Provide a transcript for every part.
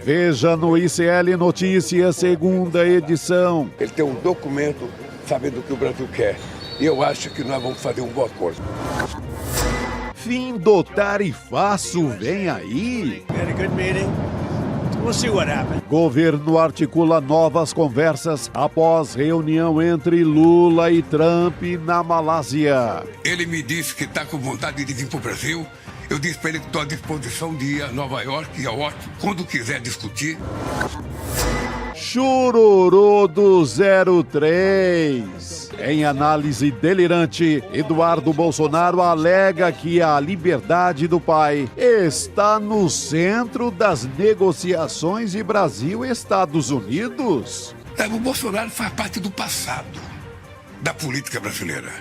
Veja no ICL Notícias, segunda edição. Ele tem um documento sabendo o que o Brasil quer. E eu acho que nós vamos fazer um bom acordo. Fim do tarifaço vem aí. Governo articula novas conversas após reunião entre Lula e Trump na Malásia. Ele me disse que está com vontade de vir para o Brasil. Eu disse para ele que estou à disposição de ir a Nova York e a Washington quando quiser discutir. Chururu do 03. Em análise delirante, Eduardo Bolsonaro alega que a liberdade do pai está no centro das negociações de Brasil e Estados Unidos. O Bolsonaro faz parte do passado da política brasileira.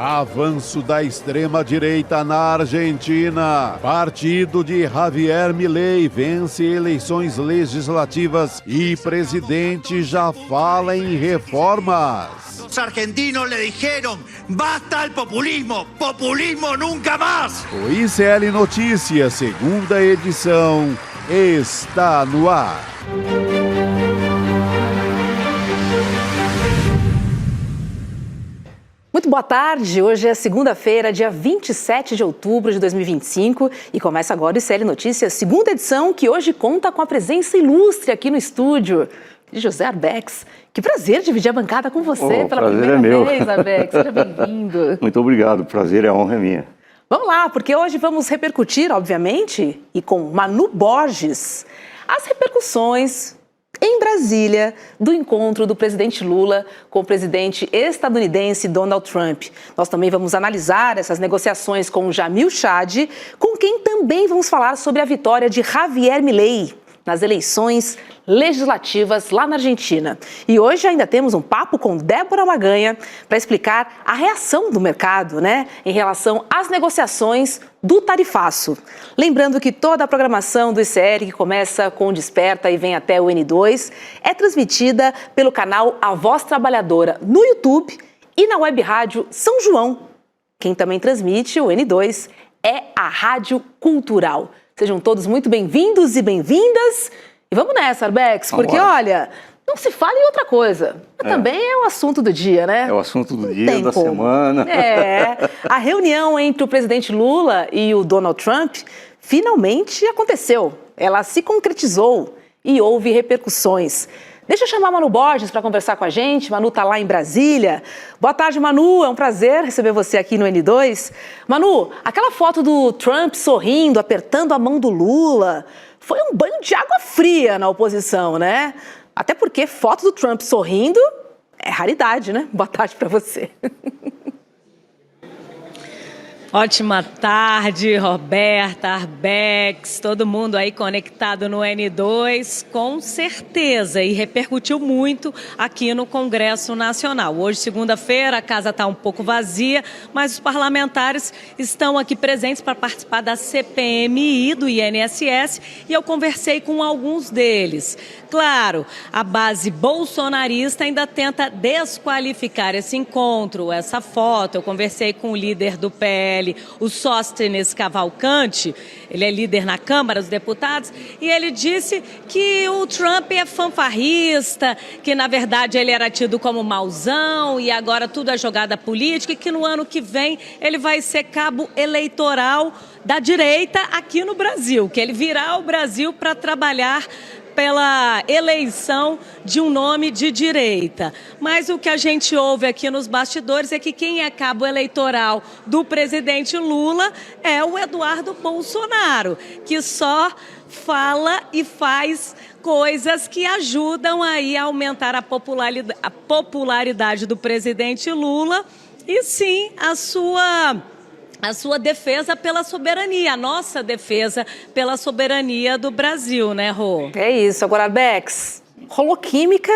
Avanço da extrema-direita na Argentina. Partido de Javier Milei vence eleições legislativas e presidente já fala em reformas. Os argentinos le dijeron, basta al populismo, populismo nunca más. O ICL Notícias, segunda edição, está no ar. Muito boa tarde, hoje é segunda-feira, dia 27 de outubro de 2025 e começa agora o ICL Notícias, segunda edição, que hoje conta com a presença ilustre aqui no estúdio de José Arbex. Que prazer dividir a bancada com você pela primeira vez, Arbex, seja bem-vindo. Muito obrigado, prazer e a honra é minha. Vamos lá, porque hoje vamos repercutir, obviamente, e com Manu Borges, as repercussões em Brasília, do encontro do presidente Lula com o presidente estadunidense Donald Trump. Nós também vamos analisar essas negociações com Jamil Chad, com quem também vamos falar sobre a vitória de Javier Milei nas eleições legislativas lá na Argentina. E hoje ainda temos um papo com Débora Maganha para explicar a reação do mercado, em relação às negociações do tarifaço. Lembrando que toda a programação do ICL, que começa com o Desperta e vem até o N2, é transmitida pelo canal A Voz Trabalhadora no YouTube e na web rádio São João. Quem também transmite o N2 é a Rádio Cultural. Sejam todos muito bem-vindos e bem-vindas. E vamos nessa, Arbex, porque, olha, não se fala em outra coisa. Mas também é o assunto do dia, né? É o assunto do dia, da semana. A reunião entre o presidente Lula e o Donald Trump finalmente aconteceu. Ela se concretizou e houve repercussões. Deixa eu chamar a Manu Borges para conversar com a gente. Manu está lá em Brasília. Boa tarde, Manu. É um prazer receber você aqui no N2. Manu, aquela foto do Trump sorrindo, apertando a mão do Lula, foi um banho de água fria na oposição, né? Até porque foto do Trump sorrindo é raridade, né? Boa tarde para você. Ótima tarde, Roberta, Arbex, todo mundo aí conectado no N2, com certeza, e repercutiu muito aqui no Congresso Nacional. Hoje, segunda-feira, a casa está um pouco vazia, mas os parlamentares estão aqui presentes para participar da CPMI do INSS e eu conversei com alguns deles. Claro, a base bolsonarista ainda tenta desqualificar esse encontro, essa foto. Eu conversei com o líder do PL, o Sóstenes Cavalcante, ele é líder na Câmara dos Deputados, e ele disse que o Trump é fanfarrista, que na verdade ele era tido como mauzão e agora tudo é jogada política e que no ano que vem ele vai ser cabo eleitoral da direita aqui no Brasil, que ele virá ao Brasil para trabalhar pela eleição de um nome de direita. Mas o que a gente ouve aqui nos bastidores é que quem é cabo eleitoral do presidente Lula é o Eduardo Bolsonaro, que só fala e faz coisas que ajudam aí a aumentar a popularidade do presidente Lula e sim a sua defesa pela soberania, a nossa defesa pela soberania do Brasil, né, Rô? É isso. Agora, Arbex, rolou química,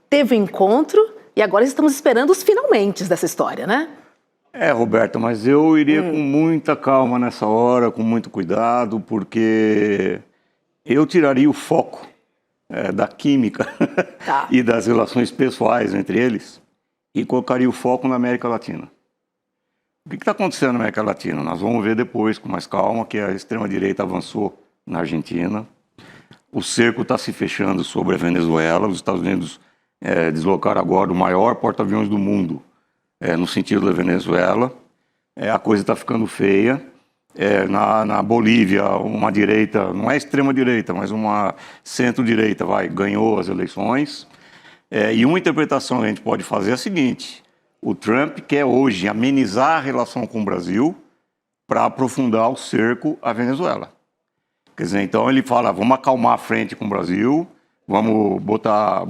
teve encontro e agora estamos esperando os finalmente dessa história, né? Roberto, mas eu iria com muita calma nessa hora, com muito cuidado, porque eu tiraria o foco da química e das relações pessoais entre eles e colocaria o foco na América Latina. O que está acontecendo na América Latina? Nós vamos ver depois, com mais calma, que a extrema-direita avançou na Argentina. O cerco está se fechando sobre a Venezuela. Os Estados Unidos deslocaram agora o maior porta-aviões do mundo no sentido da Venezuela. A coisa está ficando feia. Na Bolívia, uma direita, não é extrema-direita, mas uma centro-direita, ganhou as eleições. E uma interpretação que a gente pode fazer é a seguinte: o Trump quer hoje amenizar a relação com o Brasil para aprofundar o cerco à Venezuela. Quer dizer, então ele fala, vamos acalmar a frente com o Brasil, vamos botar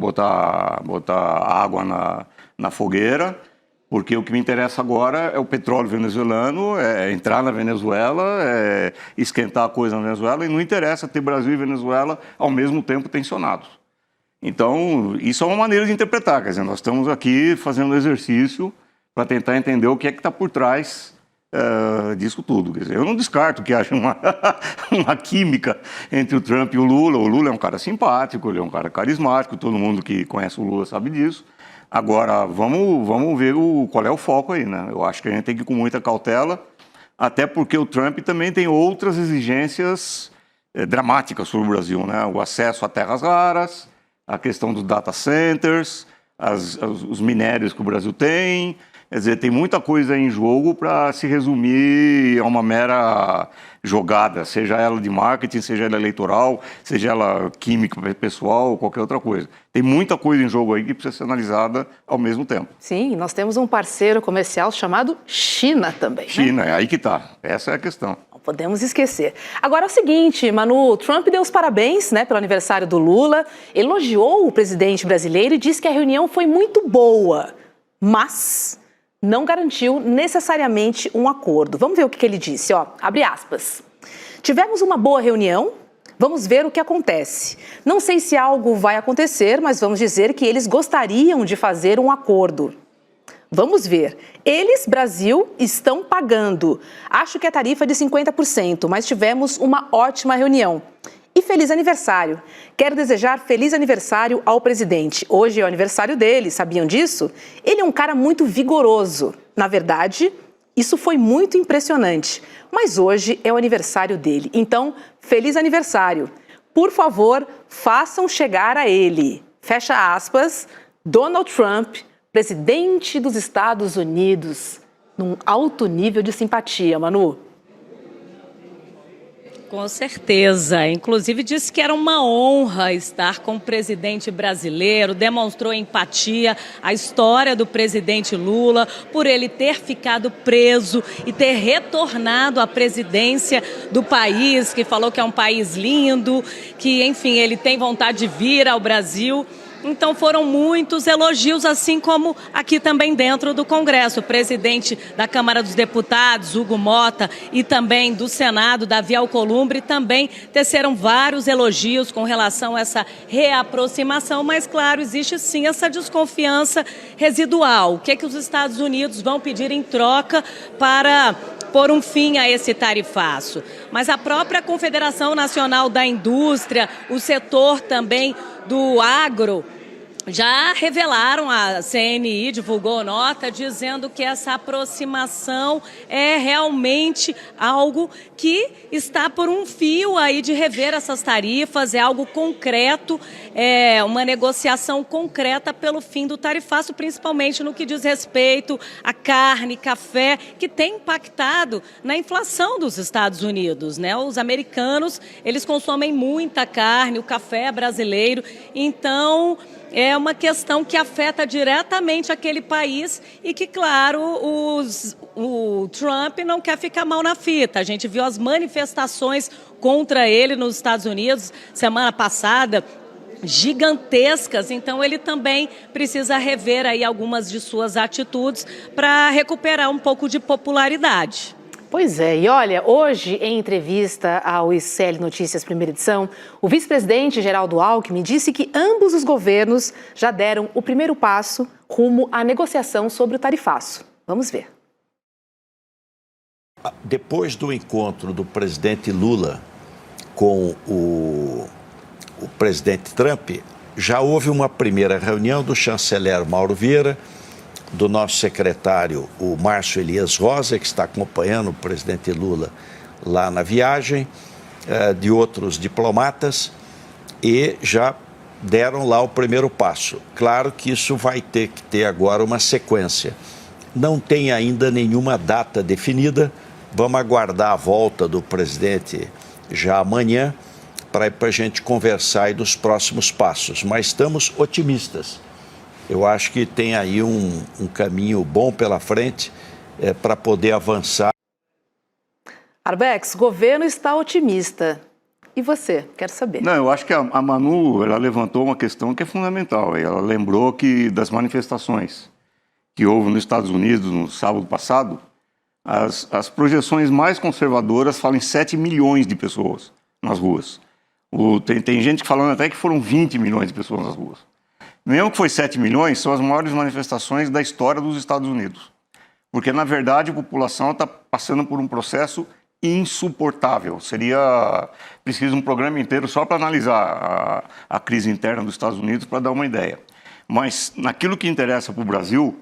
água na fogueira, porque o que me interessa agora é o petróleo venezuelano, é entrar na Venezuela, esquentar a coisa na Venezuela, e não interessa ter Brasil e Venezuela ao mesmo tempo tensionados. Então, isso é uma maneira de interpretar, quer dizer, nós estamos aqui fazendo um exercício para tentar entender o que é que está por trás disso tudo. Quer dizer, eu não descarto que haja uma química entre o Trump e o Lula. O Lula é um cara simpático, ele é um cara carismático, todo mundo que conhece o Lula sabe disso. Agora, vamos ver qual é o foco aí, né? Eu acho que a gente tem que ir com muita cautela, até porque o Trump também tem outras exigências dramáticas sobre o Brasil, né? O acesso a terras raras, a questão dos data centers, os minérios que o Brasil tem. Quer dizer, tem muita coisa em jogo para se resumir a uma mera jogada, seja ela de marketing, seja ela eleitoral, seja ela química, pessoal ou qualquer outra coisa. Tem muita coisa em jogo aí que precisa ser analisada ao mesmo tempo. Sim, nós temos um parceiro comercial chamado China também. China, né? É aí que está. Essa é a questão. Não podemos esquecer. Agora é o seguinte, Manu, Trump deu os parabéns, né, pelo aniversário do Lula, elogiou o presidente brasileiro e disse que a reunião foi muito boa, mas não garantiu necessariamente um acordo. Vamos ver o que ele disse, abre aspas. Tivemos uma boa reunião, vamos ver o que acontece. Não sei se algo vai acontecer, mas vamos dizer que eles gostariam de fazer um acordo. Vamos ver. Eles, Brasil, estão pagando. Acho que a tarifa é de 50%, mas tivemos uma ótima reunião. E feliz aniversário. Quero desejar feliz aniversário ao presidente. Hoje é o aniversário dele, sabiam disso? Ele é um cara muito vigoroso. Na verdade, isso foi muito impressionante. Mas hoje é o aniversário dele. Então, feliz aniversário. Por favor, façam chegar a ele. Fecha aspas, Donald Trump, presidente dos Estados Unidos, num alto nível de simpatia, Manu. Com certeza. Inclusive disse que era uma honra estar com o presidente brasileiro, demonstrou empatia, a história do presidente Lula, por ele ter ficado preso e ter retornado à presidência do país, que falou que é um país lindo, que, enfim, ele tem vontade de vir ao Brasil. Então foram muitos elogios, assim como aqui também dentro do Congresso. O presidente da Câmara dos Deputados, Hugo Mota, e também do Senado, Davi Alcolumbre, também teceram vários elogios com relação a essa reaproximação. Mas, claro, existe sim essa desconfiança residual. O que é que os Estados Unidos vão pedir em troca para pôr um fim a esse tarifaço? Mas a própria Confederação Nacional da Indústria, o setor também do agro, já revelaram, a CNI divulgou nota dizendo que essa aproximação é realmente algo que está por um fio aí de rever essas tarifas, é algo concreto, é uma negociação concreta pelo fim do tarifaço, principalmente no que diz respeito a carne, café, que tem impactado na inflação dos Estados Unidos, né? Os americanos, eles consomem muita carne, o café é brasileiro, então é uma questão que afeta diretamente aquele país e que, claro, o Trump não quer ficar mal na fita. A gente viu as manifestações contra ele nos Estados Unidos semana passada, gigantescas, então ele também precisa rever aí algumas de suas atitudes para recuperar um pouco de popularidade. Pois é, e olha, hoje em entrevista ao ICL Notícias Primeira Edição, o vice-presidente Geraldo Alckmin disse que ambos os governos já deram o primeiro passo rumo à negociação sobre o tarifaço. Vamos ver. Depois do encontro do presidente Lula com o presidente Trump, já houve uma primeira reunião do chanceler Mauro Vieira, do nosso secretário, o Márcio Elias Rosa, que está acompanhando o presidente Lula lá na viagem, de outros diplomatas e já deram lá o primeiro passo. Claro que isso vai ter que ter agora uma sequência. Não tem ainda nenhuma data definida. Vamos aguardar a volta do presidente já amanhã para a gente conversar aí dos próximos passos. Mas estamos otimistas. Eu acho que tem aí um caminho bom pela frente para poder avançar. Arbex, o governo está otimista. E você? Quero saber. Não, eu acho que a Manu ela levantou uma questão que é fundamental. Ela lembrou que das manifestações que houve nos Estados Unidos no sábado passado, as projeções mais conservadoras falam em 7 milhões de pessoas nas ruas. Tem gente falando até que foram 20 milhões de pessoas nas ruas. Mesmo que foi 7 milhões, são as maiores manifestações da história dos Estados Unidos. Porque, na verdade, a população está passando por um processo insuportável. Seria preciso um programa inteiro só para analisar a crise interna dos Estados Unidos para dar uma ideia. Mas, naquilo que interessa para o Brasil,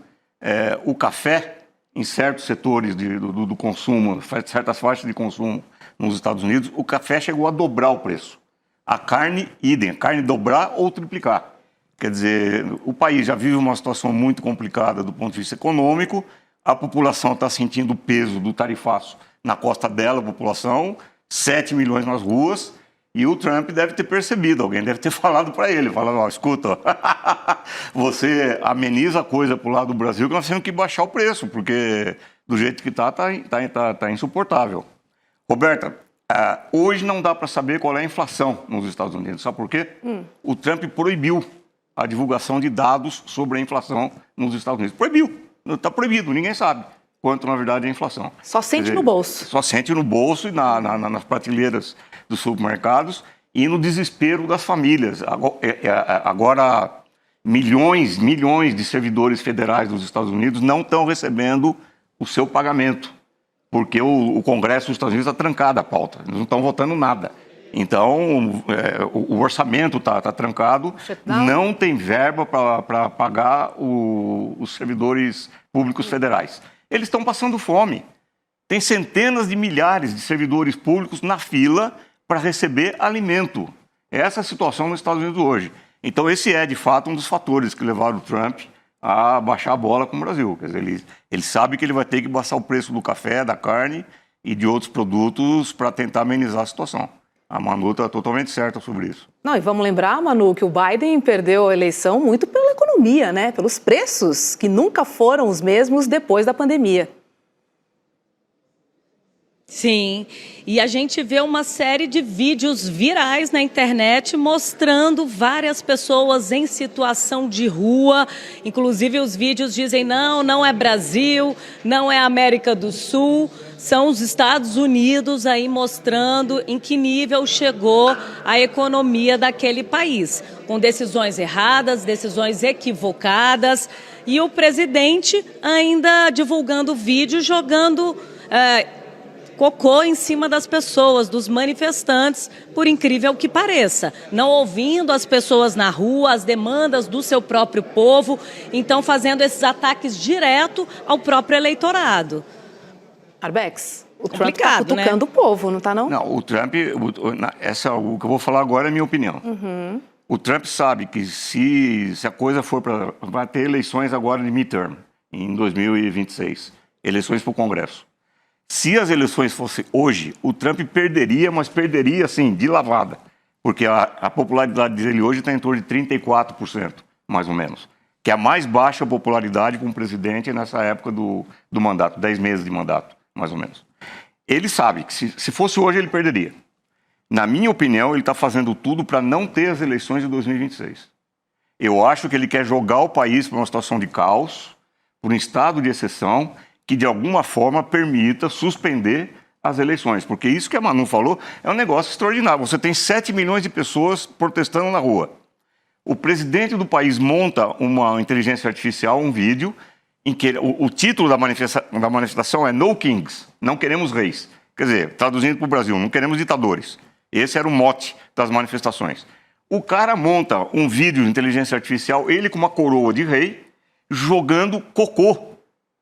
o café, em certos setores do consumo, certas faixas de consumo nos Estados Unidos, o café chegou a dobrar o preço. A carne, idem, a carne dobrar ou triplicar. Quer dizer, o país já vive uma situação muito complicada do ponto de vista econômico, a população está sentindo o peso do tarifaço na costa dela, a população, 7 milhões nas ruas, e o Trump deve ter percebido, alguém deve ter falado para ele, falando, escuta, você ameniza a coisa para o lado do Brasil que nós temos que baixar o preço, porque do jeito que tá insuportável. Roberta, hoje não dá para saber qual é a inflação nos Estados Unidos, sabe por quê? O Trump proibiu a divulgação de dados sobre a inflação nos Estados Unidos. Proibiu, está proibido, ninguém sabe quanto na verdade é a inflação. Só sente no bolso. Só sente no bolso e nas prateleiras dos supermercados e no desespero das famílias. Agora milhões de servidores federais dos Estados Unidos não estão recebendo o seu pagamento, porque o Congresso dos Estados Unidos está trancado a pauta, eles não estão votando nada. Então, o orçamento está trancado, não tem verba para pagar os servidores públicos federais. Eles estão passando fome. Tem centenas de milhares de servidores públicos na fila para receber alimento. Essa é a situação nos Estados Unidos hoje. Então, esse é, de fato, um dos fatores que levaram o Trump a baixar a bola com o Brasil. Quer dizer, ele sabe que ele vai ter que baixar o preço do café, da carne e de outros produtos para tentar amenizar a situação. A Manu está totalmente certa sobre isso. Não, e vamos lembrar, Manu, que o Biden perdeu a eleição muito pela economia, né? Pelos preços, que nunca foram os mesmos depois da pandemia. Sim, e a gente vê uma série de vídeos virais na internet mostrando várias pessoas em situação de rua. Inclusive os vídeos dizem não é Brasil, não é América do Sul, são os Estados Unidos aí mostrando em que nível chegou a economia daquele país, com decisões erradas, decisões equivocadas, e o presidente ainda divulgando vídeo, jogando cocô em cima das pessoas, dos manifestantes, por incrível que pareça. Não ouvindo as pessoas na rua, as demandas do seu próprio povo, então fazendo esses ataques direto ao próprio eleitorado. Arbex, o Trump está cutucando, né, o povo, não está não? Não, o Trump, o que eu vou falar agora é a minha opinião. O Trump sabe que se a coisa for para... Vai ter eleições agora de midterm, em 2026, eleições para o Congresso. Se as eleições fossem hoje, o Trump perderia, mas perderia, assim, de lavada. Porque a popularidade dele hoje está em torno de 34%, mais ou menos. Que é a mais baixa popularidade com o presidente nessa época do mandato, 10 meses de mandato, mais ou menos. Ele sabe que se fosse hoje, ele perderia. Na minha opinião, ele está fazendo tudo para não ter as eleições de 2026. Eu acho que ele quer jogar o país para uma situação de caos, por um estado de exceção, que de alguma forma permita suspender as eleições. Porque isso que a Manu falou é um negócio extraordinário. Você tem 7 milhões de pessoas protestando na rua. O presidente do país monta uma inteligência artificial, um vídeo, em que o título da manifestação é No Kings, não queremos reis. Quer dizer, traduzindo para o Brasil, não queremos ditadores. Esse era o mote das manifestações. O cara monta um vídeo de inteligência artificial, ele com uma coroa de rei, jogando cocô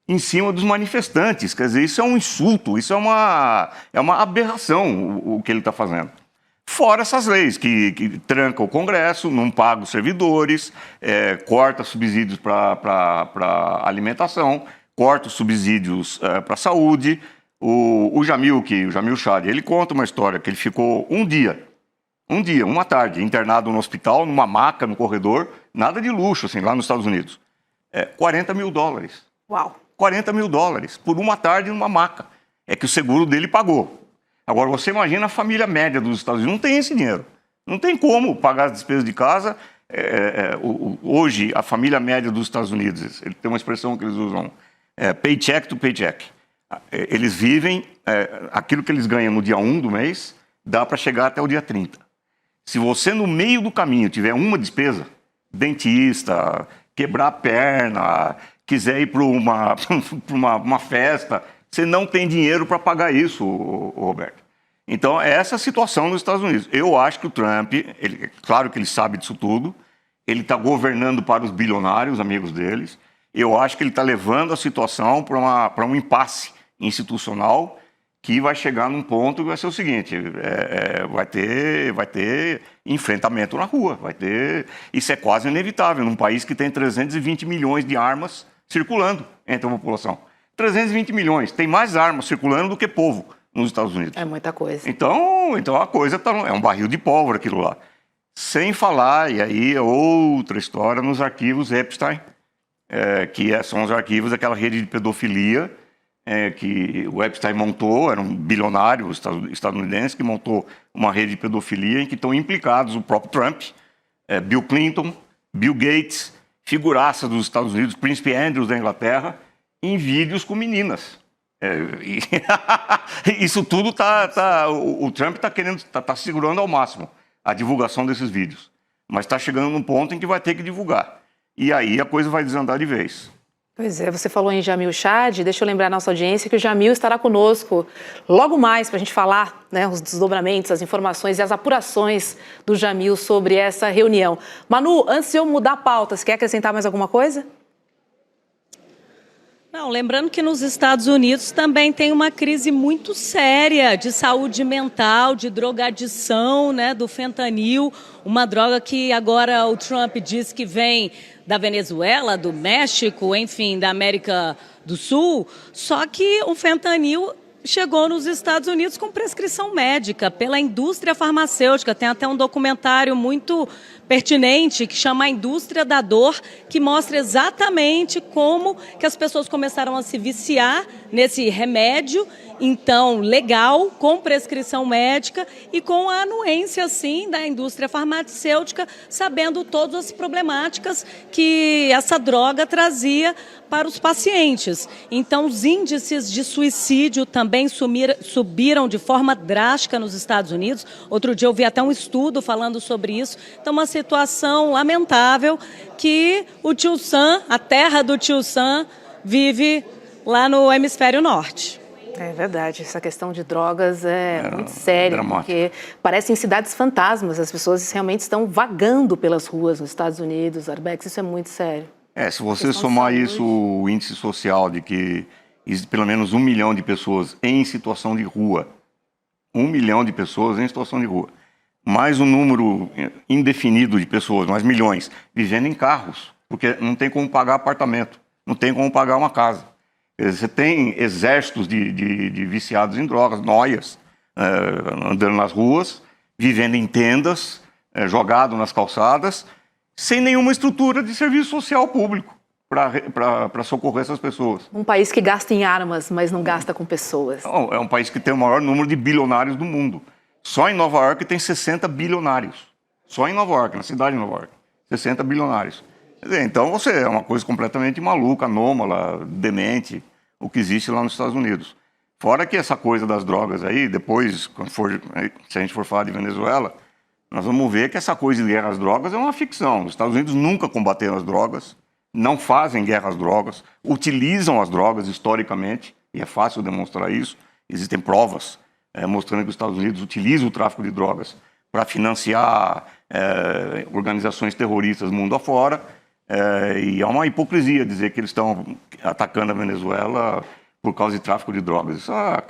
em cima dos manifestantes. Quer dizer, isso é um insulto, isso é uma aberração o que ele está fazendo. Fora essas leis que trancam o Congresso, não paga os servidores, corta subsídios para alimentação, corta os subsídios para a saúde. O Jamil Chad, ele conta uma história que ele ficou uma tarde, internado no hospital, numa maca, no corredor, nada de luxo, assim, lá nos Estados Unidos. $40 mil. Uau! $40 mil por uma tarde numa maca. É que o seguro dele pagou. Agora, você imagina a família média dos Estados Unidos, não tem esse dinheiro. Não tem como pagar as despesas de casa. Hoje, a família média dos Estados Unidos, ele tem uma expressão que eles usam, paycheck to paycheck. Eles vivem, aquilo que eles ganham no dia 1 do mês, dá para chegar até o dia 30. Se você, no meio do caminho, tiver uma despesa, dentista, quebrar a perna, quiser ir para uma festa, você não tem dinheiro para pagar isso, Roberto. Então, é essa a situação nos Estados Unidos. Eu acho que o Trump, claro que ele sabe disso tudo, ele está governando para os bilionários, amigos deles. Eu acho que ele está levando a situação para um impasse institucional que vai chegar num ponto que vai ser o seguinte, vai ter enfrentamento na rua, isso é quase inevitável, num país que tem 320 milhões de armas circulando entre a população. 320 milhões, tem mais armas circulando do que povo nos Estados Unidos. É muita coisa. Então a coisa é um barril de pólvora aquilo lá. Sem falar, e aí é outra história, nos arquivos Epstein, que são os arquivos daquela rede de pedofilia que o Epstein montou, era um bilionário estadunidense que montou uma rede de pedofilia em que estão implicados o próprio Trump, Bill Clinton, Bill Gates, figuraça dos Estados Unidos, Príncipe Andrews da Inglaterra, em vídeos com meninas. Isso tudo o Trump está segurando ao máximo a divulgação desses vídeos. Mas está chegando num ponto em que vai ter que divulgar. E aí a coisa vai desandar de vez. Pois é, você falou em Jamil Chad, deixa eu lembrar a nossa audiência que o Jamil estará conosco logo mais para a gente falar, né, os desdobramentos, as informações e as apurações do Jamil sobre essa reunião. Manu, antes de eu mudar a pauta, você quer acrescentar mais alguma coisa? Não, lembrando que nos Estados Unidos também tem uma crise muito séria de saúde mental, de drogadição, né, do fentanil, uma droga que agora o Trump diz que vem da Venezuela, do México, enfim, da América do Sul, só que o fentanil chegou nos Estados Unidos com prescrição médica pela indústria farmacêutica. Tem até um documentário muito pertinente que chama A Indústria da Dor, que mostra exatamente como que as pessoas começaram a se viciar nesse remédio, então legal, com prescrição médica e com a anuência, sim, da indústria farmacêutica, sabendo todas as problemáticas que essa droga trazia para os pacientes. Então, os índices de suicídio também subiram de forma drástica nos Estados Unidos. Outro dia eu vi até um estudo falando sobre isso. Então, uma situação lamentável que o Tio Sam, a terra do Tio Sam, vive lá no hemisfério norte. É verdade, essa questão de drogas é muito séria, dramático. Porque parecem cidades fantasmas, as pessoas realmente estão vagando pelas ruas nos Estados Unidos, Arbex, isso é muito sério. Se você somar isso, o índice social de que existe pelo menos 1 milhão de pessoas em situação de rua, 1 milhão de pessoas em situação de rua, mais um número indefinido de pessoas, mais milhões, vivendo em carros, porque não tem como pagar apartamento, não tem como pagar uma casa. Você tem exércitos de viciados em drogas, noias, andando nas ruas, vivendo em tendas, jogado nas calçadas, sem nenhuma estrutura de serviço social público para socorrer essas pessoas. Um país que gasta em armas, mas não gasta com pessoas. Não, é um país que tem o maior número de bilionários do mundo. Só em Nova York tem 60 bilionários. Só em Nova York, na cidade de Nova York. 60 bilionários. Então você é uma coisa completamente maluca, anômala, demente, o que existe lá nos Estados Unidos. Fora que essa coisa das drogas aí, depois, se a gente for falar de Venezuela, nós vamos ver que essa coisa de guerra às drogas é uma ficção. Os Estados Unidos nunca combateram as drogas, não fazem guerra às drogas, utilizam as drogas historicamente, e é fácil demonstrar isso. Existem provas mostrando que os Estados Unidos utilizam o tráfico de drogas para financiar organizações terroristas mundo afora. E é uma hipocrisia dizer que eles estão atacando a Venezuela por causa de tráfico de drogas. Isso é uma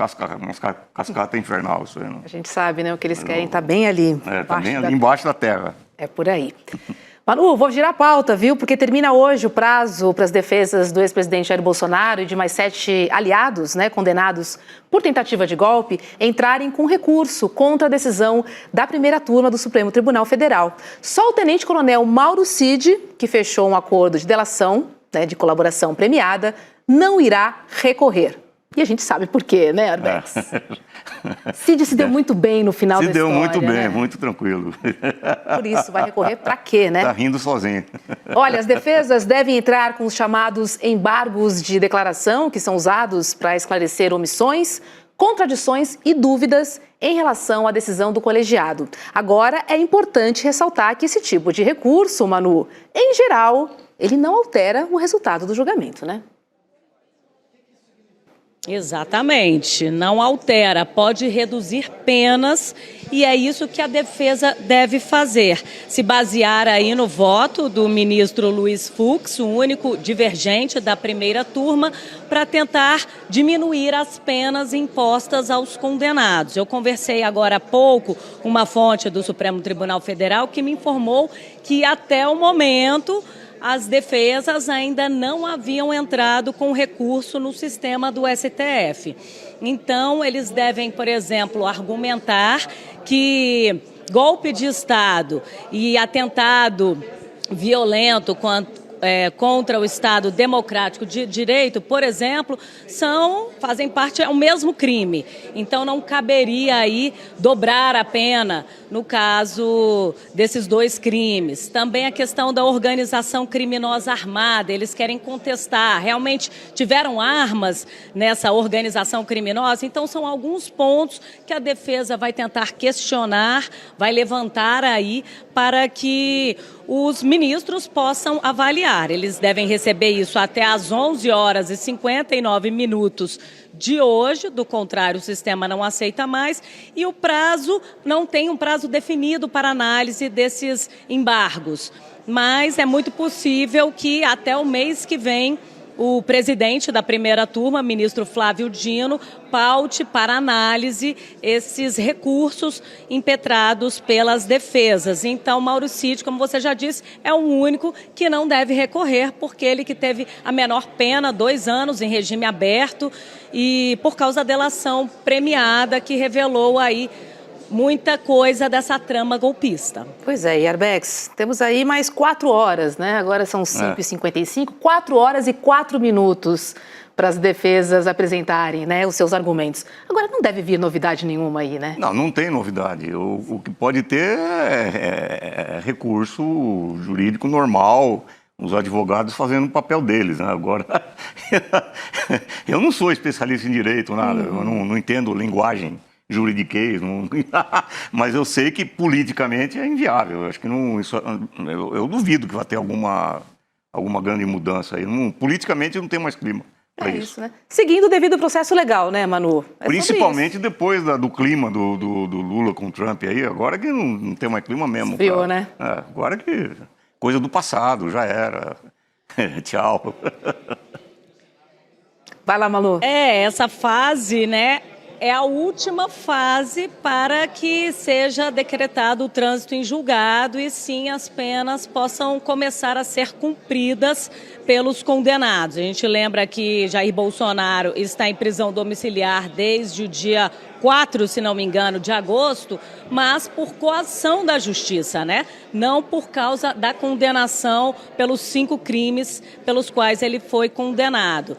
cascata infernal. Isso aí, não. A gente sabe, né? O que eles querem está bem ali. Está bem ali embaixo da terra. É por aí. Manu, vou girar a pauta, viu? Porque termina hoje o prazo para as defesas do ex-presidente Jair Bolsonaro e de mais 7 aliados, né, condenados por tentativa de golpe, entrarem com recurso contra a decisão da primeira turma do Supremo Tribunal Federal. Só o tenente-coronel Mauro Cid, que fechou um acordo de delação, né, de colaboração premiada, não irá recorrer. E a gente sabe por quê, né, Arbex? Cid se deu muito bem no final da história. Se deu muito bem, né? muito tranquilo. Por isso, vai recorrer para quê, né? Tá rindo sozinho. Olha, as defesas devem entrar com os chamados embargos de declaração, que são usados para esclarecer omissões, contradições e dúvidas em relação à decisão do colegiado. Agora, é importante ressaltar que esse tipo de recurso, Manu, em geral, ele não altera o resultado do julgamento, né? Exatamente, não altera, pode reduzir penas e é isso que a defesa deve fazer. Se basear aí no voto do ministro Luiz Fux, o único divergente da primeira turma, para tentar diminuir as penas impostas aos condenados. Eu conversei agora há pouco com uma fonte do Supremo Tribunal Federal que me informou que até o momento as defesas ainda não haviam entrado com recurso no sistema do STF. Então, eles devem, por exemplo, argumentar que golpe de Estado e atentado violento contra o Estado democrático de direito, por exemplo, fazem parte, é o mesmo crime. Então não caberia aí dobrar a pena no caso desses dois crimes. Também a questão da organização criminosa armada, eles querem contestar, realmente tiveram armas nessa organização criminosa? Então são alguns pontos que a defesa vai tentar questionar, vai levantar aí para que os ministros possam avaliar. Eles devem receber isso até às 11h59 de hoje, do contrário, o sistema não aceita mais. E o prazo, não tem um prazo definido para análise desses embargos. Mas é muito possível que até o mês que vem o presidente da primeira turma, ministro Flávio Dino, paute para análise esses recursos impetrados pelas defesas. Então, Mauro Cid, como você já disse, é o único que não deve recorrer, porque ele que teve a menor pena, 2 anos em regime aberto, e por causa da delação premiada que revelou aí muita coisa dessa trama golpista. Pois é, e Arbex, temos aí mais 4 horas, né? Agora são 5h55, 4 horas e 4 minutos para as defesas apresentarem, né, os seus argumentos. Agora não deve vir novidade nenhuma aí, né? Não tem novidade. O que pode ter é recurso jurídico normal, os advogados fazendo o papel deles, né? Agora, eu não sou especialista em direito, nada, eu não entendo linguagem juridiquês, mas eu sei que politicamente é inviável. Eu acho que eu duvido que vai ter alguma grande mudança aí. Politicamente não tem mais clima para isso. Né? Seguindo o devido processo legal, né, Manu? Principalmente depois do clima do Lula com o Trump aí, agora que não tem mais clima mesmo. Esfriou, né? Agora que coisa do passado, já era. Tchau. Vai lá, Manu. Essa fase, né? É a última fase para que seja decretado o trânsito em julgado e sim as penas possam começar a ser cumpridas pelos condenados. A gente lembra que Jair Bolsonaro está em prisão domiciliar desde o dia 4, se não me engano, de agosto, mas por coação da justiça, né? Não por causa da condenação pelos 5 crimes pelos quais ele foi condenado.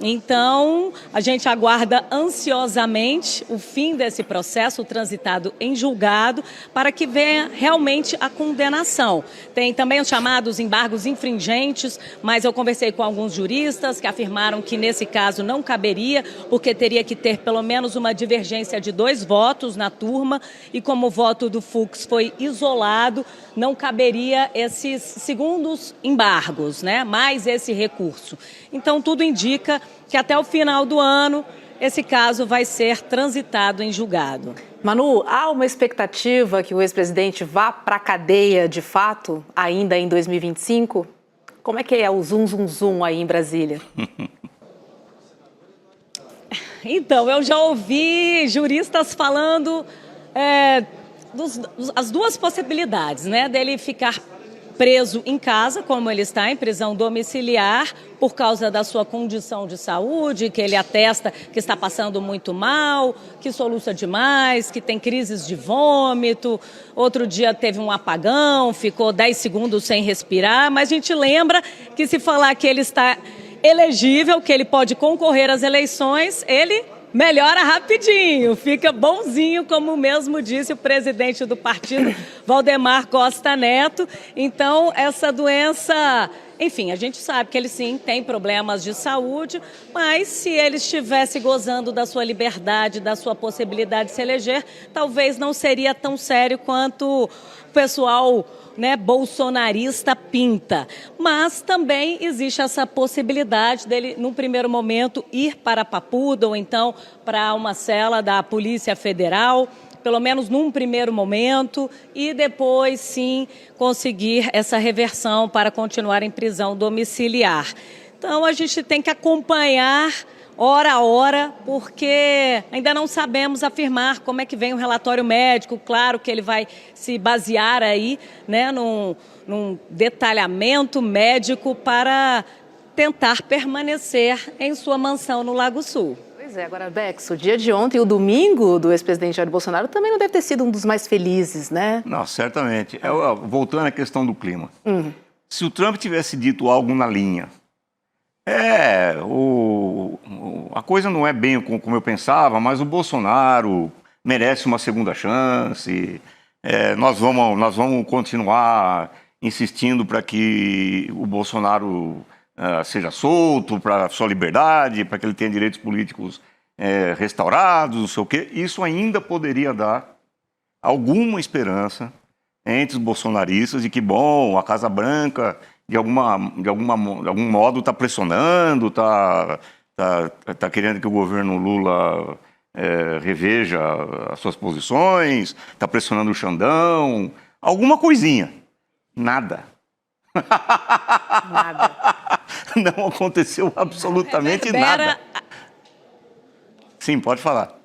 Então, a gente aguarda ansiosamente o fim desse processo transitado em julgado para que venha realmente a condenação. Tem também os chamados embargos infringentes, mas eu conversei com alguns juristas que afirmaram que nesse caso não caberia, porque teria que ter pelo menos uma divergência de 2 votos na turma e como o voto do Fux foi isolado, não caberia esses segundos embargos, né? Mais esse recurso. Então, tudo indica que até o final do ano esse caso vai ser transitado em julgado. Manu, há uma expectativa que o ex-presidente vá para a cadeia de fato ainda em 2025? Como é que é o zum, zum, zum aí em Brasília? Então, eu já ouvi juristas falando as duas possibilidades, né? Dele ficar preso em casa, como ele está, em prisão domiciliar, por causa da sua condição de saúde, que ele atesta que está passando muito mal, que soluça demais, que tem crises de vômito. Outro dia teve um apagão, ficou 10 segundos sem respirar, mas a gente lembra que se falar que ele está elegível, que ele pode concorrer às eleições, ele melhora rapidinho, fica bonzinho, como mesmo disse o presidente do partido, Valdemar Costa Neto. Então, essa doença, enfim, a gente sabe que ele sim tem problemas de saúde, mas se ele estivesse gozando da sua liberdade, da sua possibilidade de se eleger, talvez não seria tão sério quanto o pessoal, né, bolsonarista pinta. Mas também existe essa possibilidade dele, num primeiro momento, ir para Papuda ou então para uma cela da Polícia Federal, pelo menos num primeiro momento, e depois, sim, conseguir essa reversão para continuar em prisão domiciliar. Então, a gente tem que acompanhar hora a hora, porque ainda não sabemos afirmar como é que vem o relatório médico. Claro que ele vai se basear aí, né, num detalhamento médico para tentar permanecer em sua mansão no Lago Sul. Pois é, agora, Bex, o dia de ontem, o domingo do ex-presidente Jair Bolsonaro também não deve ter sido um dos mais felizes, né? Não, certamente. Voltando à questão do clima. Se o Trump tivesse dito algo na linha, a coisa não é bem como eu pensava, mas o Bolsonaro merece uma segunda chance, nós vamos continuar insistindo para que o Bolsonaro seja solto, para a sua liberdade, para que ele tenha direitos políticos restaurados, não sei o quê. Isso ainda poderia dar alguma esperança entre os bolsonaristas de que, bom, a Casa Branca de algum modo está pressionando, está querendo que o governo Lula reveja as suas posições, está pressionando o Xandão, alguma coisinha. Nada. Nada. Não aconteceu absolutamente nada. Sim, pode falar.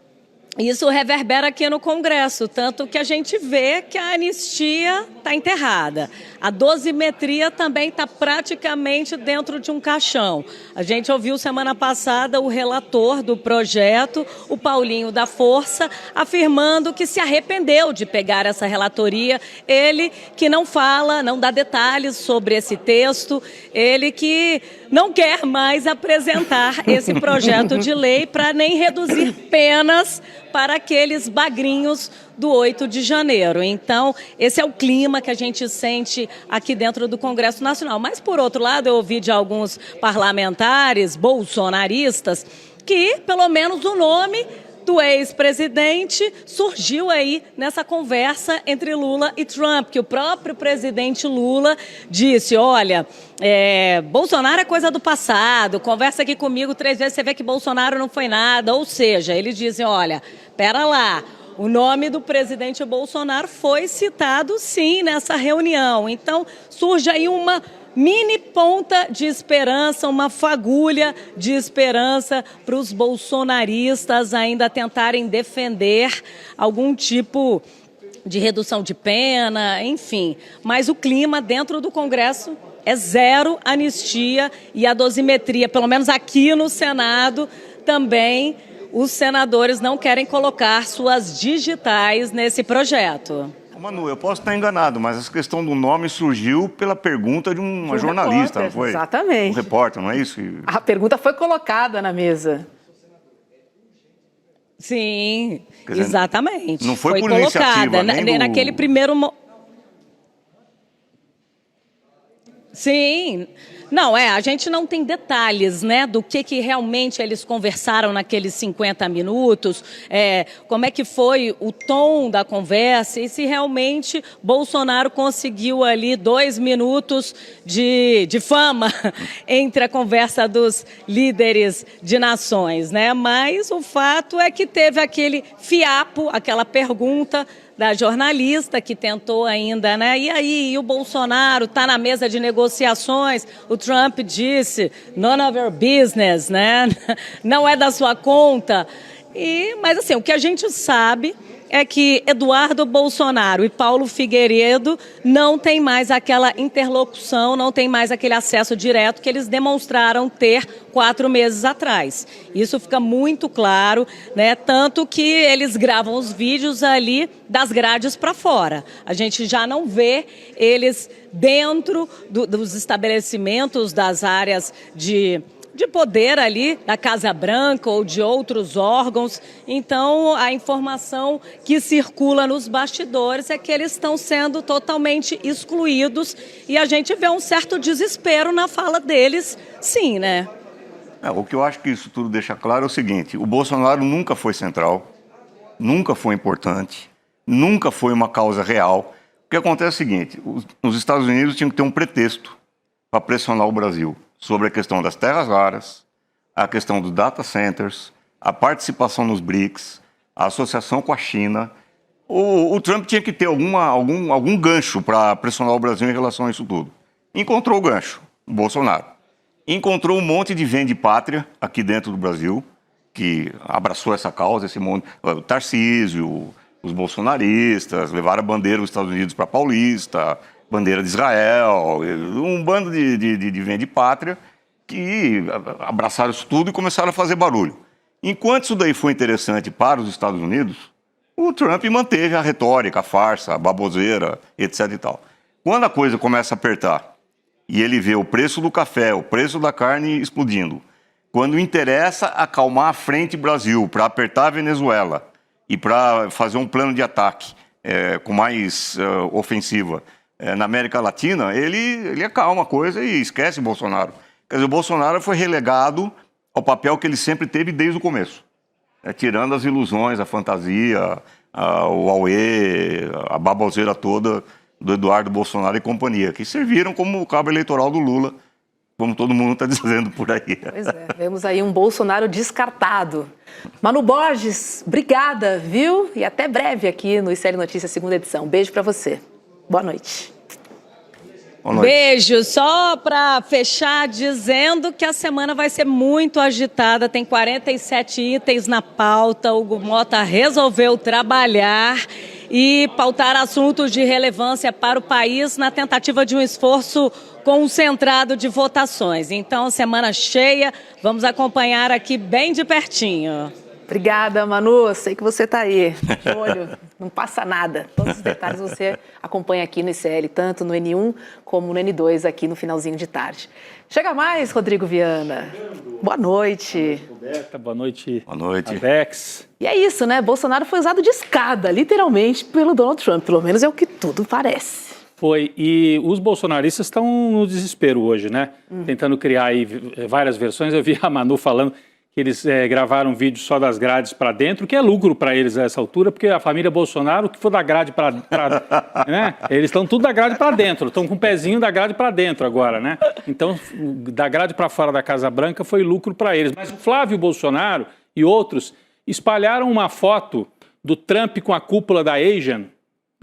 Isso reverbera aqui no Congresso, tanto que a gente vê que a anistia está enterrada. A dosimetria também está praticamente dentro de um caixão. A gente ouviu semana passada o relator do projeto, o Paulinho da Força, afirmando que se arrependeu de pegar essa relatoria. Ele que não fala, não dá detalhes sobre esse texto, ele que não quer mais apresentar esse projeto de lei para nem reduzir penas para aqueles bagrinhos do 8 de janeiro. Então, esse é o clima que a gente sente aqui dentro do Congresso Nacional. Mas, por outro lado, eu ouvi de alguns parlamentares bolsonaristas que, pelo menos, o nome do ex-presidente surgiu aí nessa conversa entre Lula e Trump, que o próprio presidente Lula disse, olha, Bolsonaro é coisa do passado, conversa aqui comigo 3 vezes, você vê que Bolsonaro não foi nada. Ou seja, eles dizem, olha, pera lá, o nome do presidente Bolsonaro foi citado sim nessa reunião. Então surge aí uma mini ponta de esperança, uma fagulha de esperança para os bolsonaristas ainda tentarem defender algum tipo de redução de pena, enfim. Mas o clima dentro do Congresso é zero anistia e a dosimetria, pelo menos aqui no Senado, também os senadores não querem colocar suas digitais nesse projeto. Manu, eu posso estar enganado, mas essa questão do nome surgiu pela pergunta de uma jornalista, não foi? Exatamente. Um repórter, não é isso? A pergunta foi colocada na mesa. Sim, dizer, exatamente. Não foi por colocada iniciativa, nem naquele primeiro... Sim, não, a gente não tem detalhes, né, do que realmente eles conversaram naqueles 50 minutos, como é que foi o tom da conversa e se realmente Bolsonaro conseguiu ali 2 minutos de fama entre a conversa dos líderes de nações, né, mas o fato é que teve aquele fiapo, aquela pergunta da jornalista que tentou ainda, né, e aí, o Bolsonaro está na mesa de negociação, negociações, o Trump disse, none of your business, né? Não é da sua conta. Mas assim, o que a gente sabe é que Eduardo Bolsonaro e Paulo Figueiredo não têm mais aquela interlocução, não têm mais aquele acesso direto que eles demonstraram ter 4 meses atrás. Isso fica muito claro, né? Tanto que eles gravam os vídeos ali das grades para fora. A gente já não vê eles dentro dos estabelecimentos, das áreas de poder ali da Casa Branca ou de outros órgãos. Então, a informação que circula nos bastidores é que eles estão sendo totalmente excluídos e a gente vê um certo desespero na fala deles, sim, né? O que eu acho que isso tudo deixa claro é o seguinte, o Bolsonaro nunca foi central, nunca foi importante, nunca foi uma causa real. O que acontece é o seguinte, os Estados Unidos tinham que ter um pretexto para pressionar o Brasil sobre a questão das terras raras, a questão dos data centers, a participação nos BRICS, a associação com a China. O Trump tinha que ter algum gancho para pressionar o Brasil em relação a isso tudo. Encontrou o gancho, o Bolsonaro. Encontrou um monte de vende-pátria aqui dentro do Brasil, que abraçou essa causa, esse monte, o Tarcísio, os bolsonaristas, levaram a bandeira dos Estados Unidos para Paulista, bandeira de Israel, um bando de vende-pátria que abraçaram isso tudo e começaram a fazer barulho. Enquanto isso daí foi interessante para os Estados Unidos, o Trump manteve a retórica, a farsa, a baboseira, etc. e tal. Quando a coisa começa a apertar e ele vê o preço do café, o preço da carne explodindo, quando interessa acalmar a frente Brasil para apertar a Venezuela e para fazer um plano de ataque com mais ofensiva, na América Latina, ele acalma a coisa e esquece o Bolsonaro. Quer dizer, o Bolsonaro foi relegado ao papel que ele sempre teve desde o começo. Tirando as ilusões, a fantasia, o auê, a baboseira toda do Eduardo Bolsonaro e companhia, que serviram como cabo eleitoral do Lula, como todo mundo está dizendo por aí. Pois é, vemos aí um Bolsonaro descartado. Manu Borges, obrigada, viu? E até breve aqui no ICL Notícias, segunda edição. Beijo para você. Boa noite. Boa noite. Beijo. Só para fechar, dizendo que a semana vai ser muito agitada. Tem 47 itens na pauta. O Hugo Mota resolveu trabalhar e pautar assuntos de relevância para o país na tentativa de um esforço concentrado de votações. Então, semana cheia. Vamos acompanhar aqui bem de pertinho. Obrigada, Manu. Sei que você está aí, de olho, não passa nada. Todos os detalhes você acompanha aqui no ICL, tanto no N1 como no N2, aqui no finalzinho de tarde. Chega mais, Rodrigo Viana. Boa noite. Roberta, boa noite. Boa noite. Avex. E é isso, né? Bolsonaro foi usado de escada, literalmente, pelo Donald Trump. Pelo menos é o que tudo parece. Foi, e os bolsonaristas estão no desespero hoje, né? Tentando criar aí várias versões. Eu vi a Manu falando que eles gravaram um vídeo só das grades para dentro, que é lucro para eles a essa altura, porque a família Bolsonaro, o que for da grade para né? Eles estão tudo da grade para dentro, estão com o pezinho da grade para dentro agora, né? Então, da grade para fora da Casa Branca foi lucro para eles. Mas o Flávio Bolsonaro e outros espalharam uma foto do Trump com a cúpula da Asian,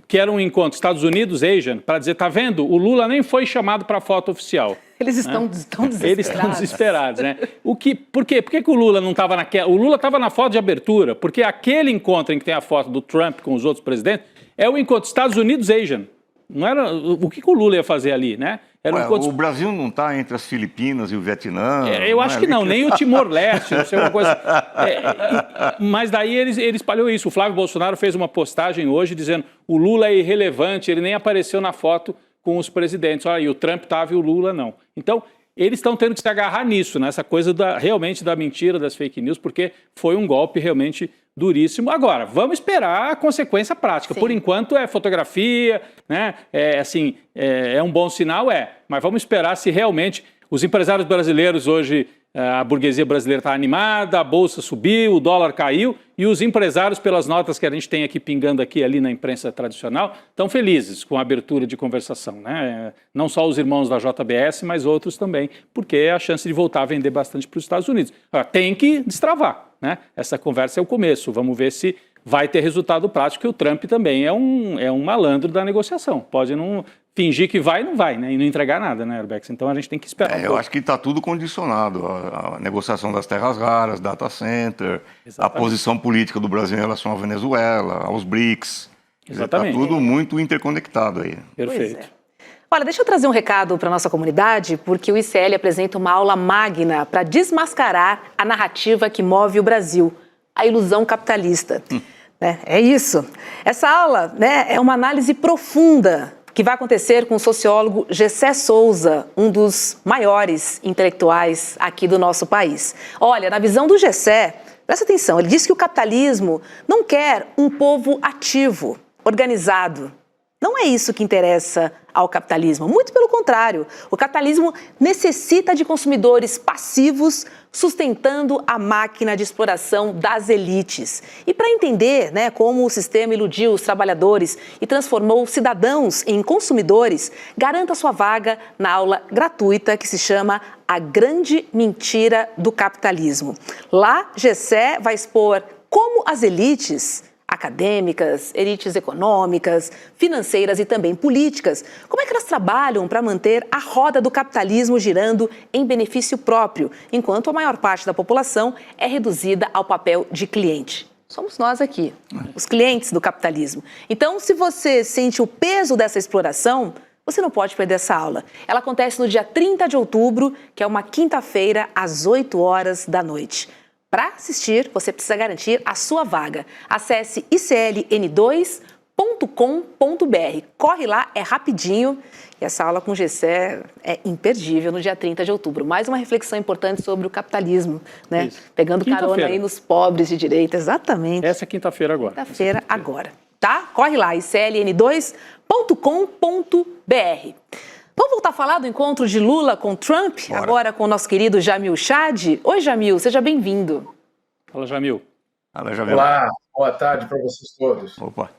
que era um encontro Estados Unidos-Asian, para dizer, tá vendo? O Lula nem foi chamado para a foto oficial. Eles estão desesperados. Eles estão desesperados, né? Por quê? Por que o Lula não estava naquela... O Lula estava na foto de abertura, porque aquele encontro em que tem a foto do Trump com os outros presidentes é o encontro Estados Unidos-Asian. Não era... O que o Lula ia fazer ali, né? Era um encontro... O Brasil não está entre as Filipinas e o Vietnã? Eu acho que não, nem o Timor-Leste, não sei, uma coisa... mas daí ele espalhou isso. O Flávio Bolsonaro fez uma postagem hoje dizendo o Lula é irrelevante, ele nem apareceu na foto com os presidentes. Olha aí, o Trump estava e o Lula não. Então, eles estão tendo que se agarrar nisso, nessa coisa realmente da mentira, das fake news, porque foi um golpe realmente duríssimo. Agora, vamos esperar a consequência prática. Sim. Por enquanto é fotografia, né? É um bom sinal, mas vamos esperar se realmente os empresários brasileiros hoje, a burguesia brasileira está animada, a bolsa subiu, o dólar caiu e os empresários, pelas notas que a gente tem aqui pingando aqui ali na imprensa tradicional, estão felizes com a abertura de conversação, né? Não só os irmãos da JBS, mas outros também, porque é a chance de voltar a vender bastante para os Estados Unidos. Agora, tem que destravar, né? Essa conversa é o começo, vamos ver se vai ter resultado prático, que o Trump também é um malandro da negociação, pode não fingir que vai e não vai, né? E não entregar nada, né, Arbex? Então a gente tem que esperar. Eu acho que está tudo condicionado. A negociação das terras raras, data center, a posição política do Brasil em relação à Venezuela, aos BRICS. Exatamente. Está tudo muito interconectado aí. Perfeito. Olha, deixa eu trazer um recado para a nossa comunidade, porque o ICL apresenta uma aula magna para desmascarar a narrativa que move o Brasil, a ilusão capitalista. É isso. Essa aula, né, é uma análise profunda que vai acontecer com o sociólogo Gessé Souza, um dos maiores intelectuais aqui do nosso país. Olha, na visão do Gessé, presta atenção, ele diz que o capitalismo não quer um povo ativo, organizado. Não é isso que interessa ao capitalismo, muito pelo contrário. O capitalismo necessita de consumidores passivos, sustentando a máquina de exploração das elites. E para entender, né, como o sistema iludiu os trabalhadores e transformou cidadãos em consumidores, garanta sua vaga na aula gratuita que se chama A Grande Mentira do Capitalismo. Lá, Gessé vai expor como as elites acadêmicas, elites econômicas, financeiras e também políticas, como é que elas trabalham para manter a roda do capitalismo girando em benefício próprio, enquanto a maior parte da população é reduzida ao papel de cliente. Somos nós aqui, os clientes do capitalismo. Então, se você sente o peso dessa exploração, você não pode perder essa aula. Ela acontece no dia 30 de outubro, que é uma quinta-feira, às 8 horas da noite. Para assistir, você precisa garantir a sua vaga. Acesse icln2.com.br. Corre lá, é rapidinho. E essa aula com o Gessé é imperdível no dia 30 de outubro. Mais uma reflexão importante sobre o capitalismo, né? Isso. Pegando carona aí nos pobres de direita, exatamente. Essa é quinta-feira agora. Quinta-feira agora, tá? Corre lá, icln2.com.br. Vamos voltar a falar do encontro de Lula com Trump, agora com o nosso querido Jamil Chad. Oi, Jamil, seja bem-vindo. Fala, Jamil. Fala, Jamil. Olá, boa tarde para vocês todos. Opa.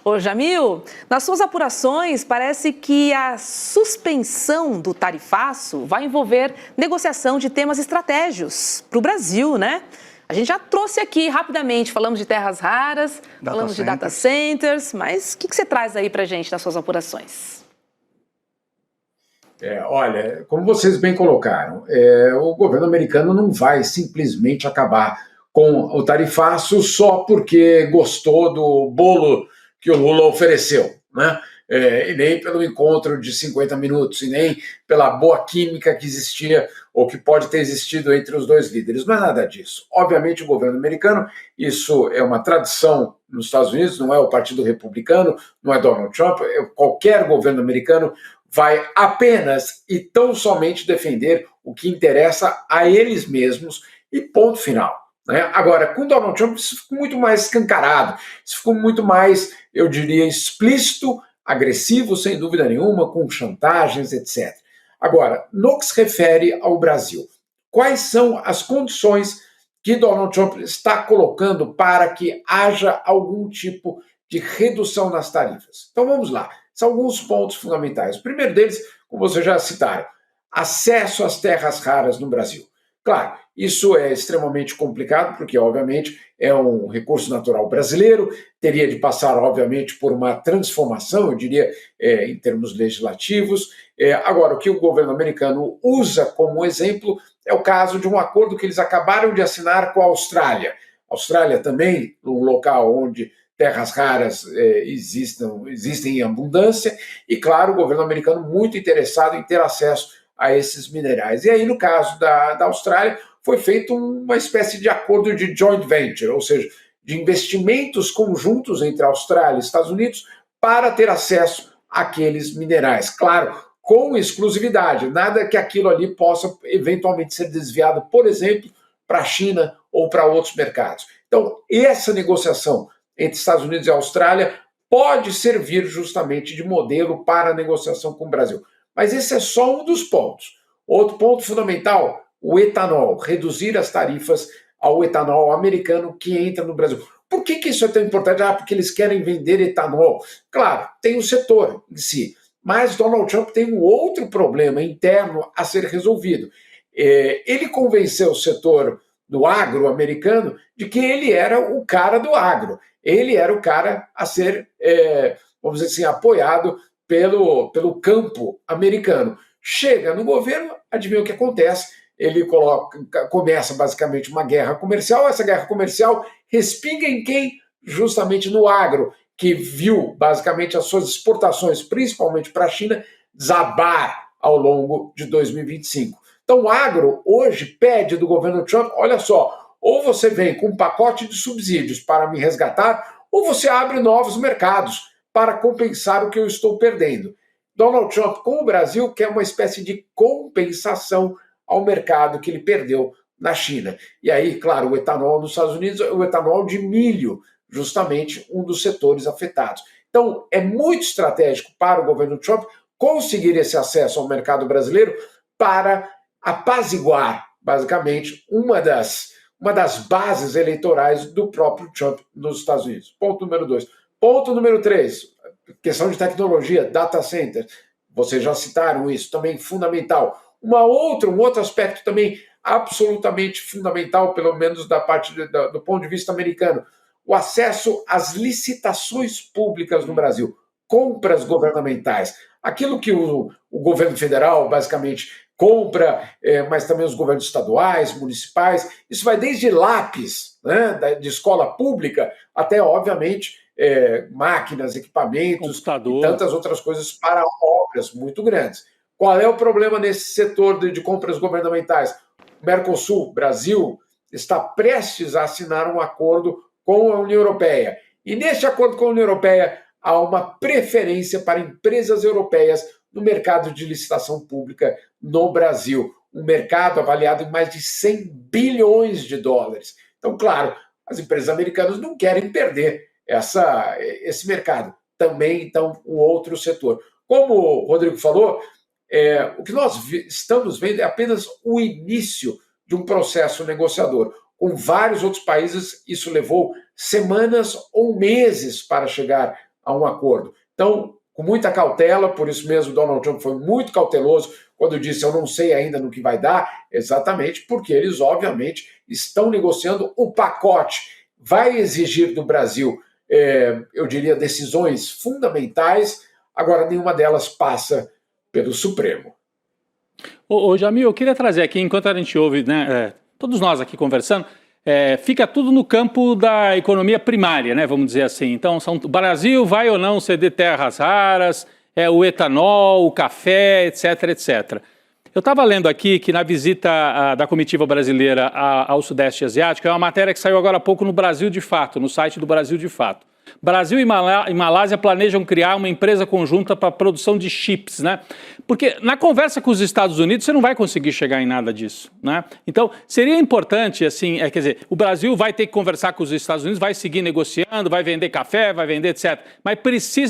Ô, Jamil, nas suas apurações, parece que a suspensão do tarifaço vai envolver negociação de temas estratégicos para o Brasil, né? A gente já trouxe aqui rapidamente, falamos de terras raras, falamos de data centers, mas o que você traz aí para a gente nas suas apurações? Olha, como vocês bem colocaram, o governo americano não vai simplesmente acabar com o tarifaço só porque gostou do bolo que o Lula ofereceu, né? E nem pelo encontro de 50 minutos, e nem pela boa química que existia ou que pode ter existido entre os dois líderes. Não é nada disso. Obviamente, o governo americano, isso é uma tradição nos Estados Unidos, não é o Partido Republicano, não é Donald Trump, qualquer governo americano vai apenas e tão somente defender o que interessa a eles mesmos e ponto final. Né? Agora, com Donald Trump, isso ficou muito mais escancarado, isso ficou muito mais, eu diria, explícito, agressivo, sem dúvida nenhuma, com chantagens, etc. Agora, no que se refere ao Brasil, quais são as condições que Donald Trump está colocando para que haja algum tipo de redução nas tarifas? Então vamos lá. São alguns pontos fundamentais. O primeiro deles, como vocês já citaram, acesso às terras raras no Brasil. Claro, isso é extremamente complicado, porque, obviamente, é um recurso natural brasileiro, teria de passar, obviamente, por uma transformação, eu diria, em termos legislativos. Agora, o que o governo americano usa como exemplo é o caso de um acordo que eles acabaram de assinar com a Austrália. A Austrália também, um local onde terras raras existem em abundância, e, claro, o governo americano muito interessado em ter acesso a esses minerais. E aí, no caso da Austrália, foi feito uma espécie de acordo de joint venture, ou seja, de investimentos conjuntos entre a Austrália e os Estados Unidos para ter acesso àqueles minerais. Claro, com exclusividade, nada que aquilo ali possa eventualmente ser desviado, por exemplo, para a China ou para outros mercados. Então, essa negociação entre Estados Unidos e Austrália pode servir justamente de modelo para a negociação com o Brasil. Mas esse é só um dos pontos. Outro ponto fundamental, o etanol, reduzir as tarifas ao etanol americano que entra no Brasil. Por que isso é tão importante? Porque eles querem vender etanol. Claro, tem o setor em si, mas Donald Trump tem um outro problema interno a ser resolvido. Ele convenceu o setor do agro americano de que ele era o cara do agro. Ele era o cara a ser, vamos dizer assim, apoiado pelo campo americano. Chega no governo, adivinha o que acontece? Ele começa basicamente uma guerra comercial. Essa guerra comercial respinga em quem? Justamente no agro, que viu basicamente as suas exportações, principalmente para a China, desabar ao longo de 2025. Então o agro hoje pede do governo Trump, olha só, ou você vem com um pacote de subsídios para me resgatar, ou você abre novos mercados para compensar o que eu estou perdendo. Donald Trump, com o Brasil, quer uma espécie de compensação ao mercado que ele perdeu na China. E aí, claro, o etanol nos Estados Unidos é o etanol de milho, justamente um dos setores afetados. Então, é muito estratégico para o governo Trump conseguir esse acesso ao mercado brasileiro para apaziguar, basicamente, uma das bases eleitorais do próprio Trump nos Estados Unidos. Ponto número 2. Ponto número 3, questão de tecnologia, data center. Vocês já citaram isso, também fundamental. Um outro aspecto também absolutamente fundamental, pelo menos da parte do ponto de vista americano, o acesso às licitações públicas no Brasil, compras governamentais. Aquilo que o governo federal, basicamente, compra, mas também os governos estaduais, municipais, isso vai desde lápis, né, de escola pública, até, obviamente, máquinas, equipamentos e tantas outras coisas para obras muito grandes. Qual é o problema nesse setor de compras governamentais? O Mercosul, Brasil, está prestes a assinar um acordo com a União Europeia. E neste acordo com a União Europeia há uma preferência para empresas europeias no mercado de licitação pública no Brasil. Um mercado avaliado em mais de 100 bilhões de dólares. Então, claro, as empresas americanas não querem perder esse mercado. Também, então, um outro setor. Como o Rodrigo falou, o que nós estamos vendo é apenas o início de um processo negociador. Com vários outros países, isso levou semanas ou meses para chegar a um acordo. Então, com muita cautela, por isso mesmo Donald Trump foi muito cauteloso quando disse eu não sei ainda no que vai dar, exatamente porque eles, obviamente, estão negociando o pacote. Vai exigir do Brasil, eu diria, decisões fundamentais, agora nenhuma delas passa pelo Supremo. Ô Jamil, eu queria trazer aqui, enquanto a gente ouve, né, todos nós aqui conversando, fica tudo no campo da economia primária, né, vamos dizer assim. Então, o Brasil vai ou não ceder terras raras, o etanol, o café, etc, etc. Eu estava lendo aqui que na visita da comitiva brasileira ao Sudeste Asiático, é uma matéria que saiu agora há pouco no Brasil de Fato, no site do Brasil de Fato. Brasil e Malásia planejam criar uma empresa conjunta para a produção de chips, né? Porque na conversa com os Estados Unidos você não vai conseguir chegar em nada disso, né? Então seria importante, assim, quer dizer, o Brasil vai ter que conversar com os Estados Unidos, vai seguir negociando, vai vender café, vai vender etc. Mas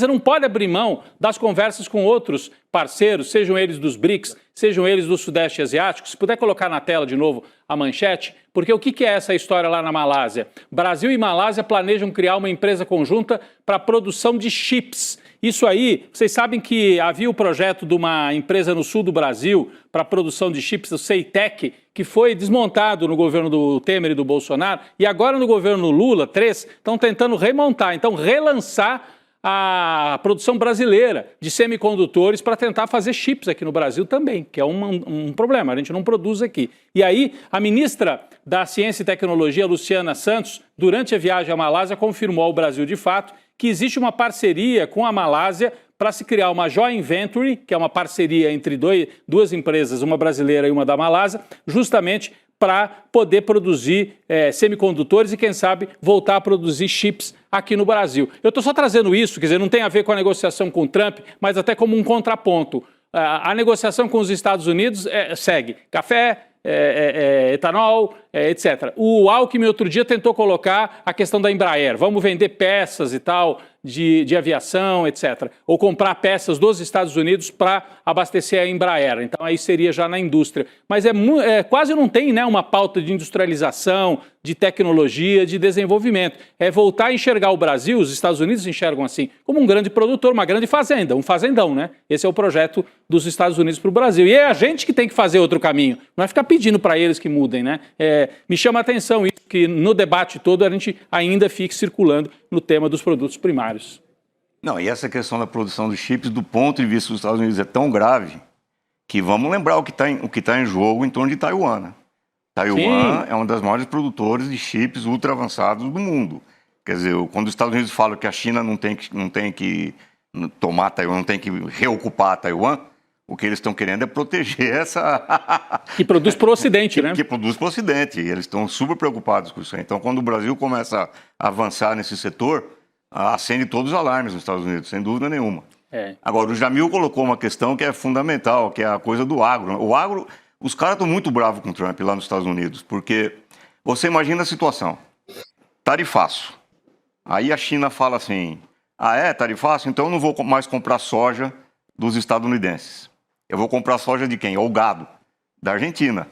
não pode abrir mão das conversas com outros parceiros, sejam eles dos BRICS, sejam eles do Sudeste Asiático. Se puder colocar na tela de novo a manchete, porque o que é essa história lá na Malásia? Brasil e Malásia planejam criar uma empresa conjunta para a produção de chips. Isso aí, vocês sabem que havia o projeto de uma empresa no sul do Brasil para a produção de chips, o Ceitec, que foi desmontado no governo do Temer e do Bolsonaro, e agora no governo Lula, 3, estão tentando remontar, então relançar a produção brasileira de semicondutores para tentar fazer chips aqui no Brasil também, que é um problema, a gente não produz aqui. E aí, a ministra da Ciência e Tecnologia, Luciana Santos, durante a viagem à Malásia, confirmou ao Brasil de Fato que existe uma parceria com a Malásia para se criar uma joint venture, que é uma parceria entre duas empresas, uma brasileira e uma da Malásia, justamente para poder produzir semicondutores e, quem sabe, voltar a produzir chips aqui no Brasil. Eu estou só trazendo isso, quer dizer, não tem a ver com a negociação com o Trump, mas até como um contraponto. A negociação com os Estados Unidos segue café, etanol, etc. O Alckmin outro dia tentou colocar a questão da Embraer. Vamos vender peças e tal de aviação, etc. Ou comprar peças dos Estados Unidos para abastecer a Embraer. Então aí seria já na indústria. Mas quase não tem, né, uma pauta de industrialização, de tecnologia, de desenvolvimento. É voltar a enxergar o Brasil, os Estados Unidos enxergam assim, como um grande produtor, uma grande fazenda, um fazendão, né? Esse é o projeto dos Estados Unidos para o Brasil. E é a gente que tem que fazer outro caminho. Não é ficar pedindo para eles que mudem, né? Me chama a atenção isso, que no debate todo a gente ainda fique circulando no tema dos produtos primários. Não, e essa questão da produção de chips, do ponto de vista dos Estados Unidos, é tão grave que vamos lembrar o que está em jogo em torno de Taiwan, né? Taiwan é um das maiores produtores de chips ultra avançados do mundo. Quer dizer, quando os Estados Unidos falam que a China não tem que tomar Taiwan, não tem que reocupar Taiwan, o que eles estão querendo é proteger essa... Que produz para o Ocidente, né? Que produz para o Ocidente. E eles estão super preocupados com isso aí. Então, quando o Brasil começa a avançar nesse setor, acende todos os alarmes nos Estados Unidos, sem dúvida nenhuma. Agora, o Jamil colocou uma questão que é fundamental, que é a coisa do agro. O agro, os caras estão muito bravos com o Trump lá nos Estados Unidos, porque você imagina a situação, tarifaço. Aí a China fala assim, tarifaço? Então eu não vou mais comprar soja dos estadunidenses. Eu vou comprar soja de quem? Ou gado, da Argentina.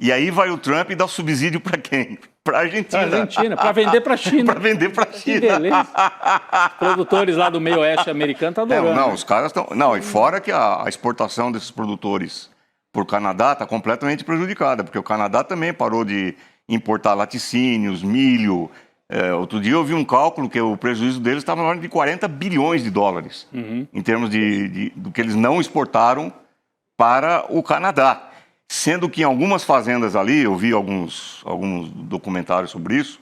E aí vai o Trump e dá subsídio para quem? Para a Argentina. Para a Argentina, para vender para a China. Para vender para a China. Que beleza. Os produtores lá do meio oeste americano estão adorando. Não, os caras estão... Não, e fora que a exportação desses produtores por Canadá está completamente prejudicada, porque o Canadá também parou de importar laticínios, milho. Outro dia eu vi um cálculo que o prejuízo deles estava na ordem de 40 bilhões de dólares, em termos do que eles não exportaram para o Canadá. Sendo que em algumas fazendas ali, eu vi alguns documentários sobre isso,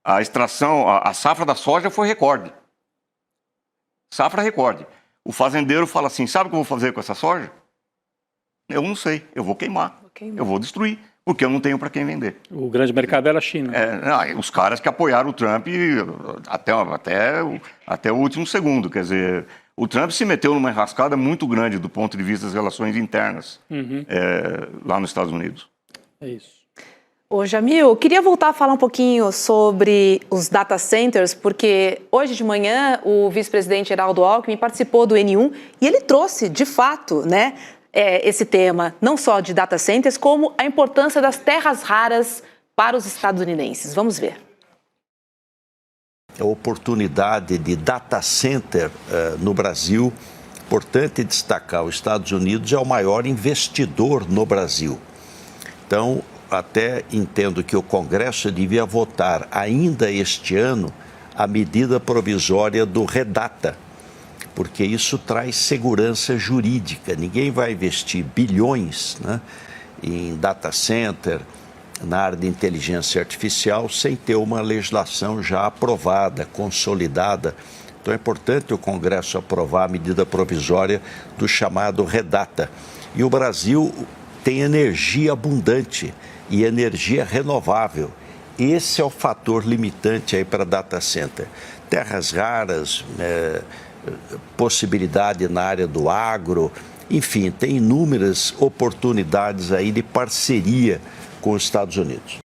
a extração, a safra da soja foi recorde. Safra recorde. O fazendeiro fala assim, sabe o que eu vou fazer com essa soja? Eu não sei, eu vou queimar. Eu vou destruir, porque eu não tenho para quem vender. O grande mercado era a China. Os caras que apoiaram o Trump até o último segundo, quer dizer... O Trump se meteu numa enrascada muito grande do ponto de vista das relações internas lá nos Estados Unidos. É isso. Ô Jamil, eu queria voltar a falar um pouquinho sobre os data centers, porque hoje de manhã o vice-presidente Geraldo Alckmin participou do N1 e ele trouxe, de fato, né, esse tema, não só de data centers, como a importância das terras raras para os estadunidenses. Vamos ver. A oportunidade de data center no Brasil, importante destacar, os Estados Unidos é o maior investidor no Brasil. Então, até entendo que o Congresso devia votar ainda este ano a medida provisória do REDATA, porque isso traz segurança jurídica. Ninguém vai investir bilhões, né, em data center, na área de inteligência artificial, sem ter uma legislação já aprovada, consolidada. Então é importante o Congresso aprovar a medida provisória do chamado REDATA. E o Brasil tem energia abundante e energia renovável. Esse é o fator limitante aí para data center. Terras raras, possibilidade na área do agro, enfim, tem inúmeras oportunidades aí de parceria com os Estados Unidos.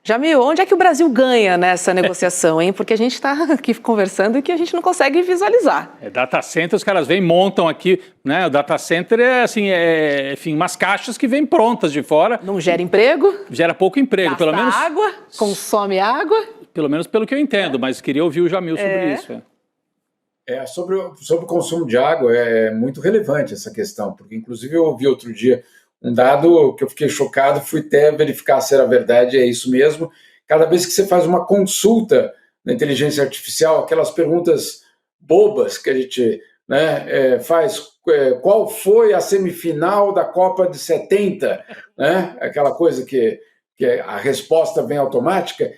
Jamil, onde é que o Brasil ganha nessa negociação, hein? Porque a gente está aqui conversando e que a gente não consegue visualizar. Data center, os caras vêm, montam aqui, né? O data center enfim, umas caixas que vêm prontas de fora. Não gera emprego. Gera pouco emprego, gasta pelo menos. Água, consome água. Pelo menos pelo que eu entendo, mas queria ouvir o Jamil sobre isso. Sobre o consumo de água é muito relevante essa questão, porque inclusive eu ouvi outro dia um dado que eu fiquei chocado, fui até verificar se era verdade, é isso mesmo. Cada vez que você faz uma consulta na inteligência artificial, aquelas perguntas bobas que a gente faz, qual foi a semifinal da Copa de 70, né? Aquela coisa que a resposta vem automática,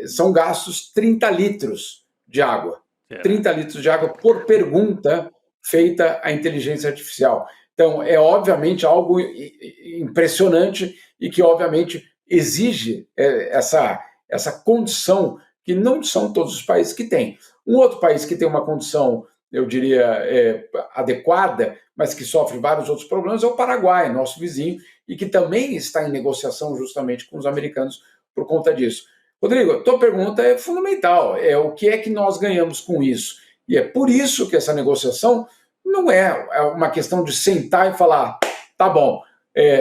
são gastos 30 litros de água. 30 litros de água por pergunta feita à inteligência artificial. Então, é obviamente algo impressionante e que, obviamente, exige essa condição que não são todos os países que têm. Um outro país que tem uma condição, eu diria, adequada, mas que sofre vários outros problemas, é o Paraguai, nosso vizinho, e que também está em negociação justamente com os americanos por conta disso. Rodrigo, a tua pergunta é fundamental, o que é que nós ganhamos com isso? E é por isso que essa negociação não é uma questão de sentar e falar, tá bom,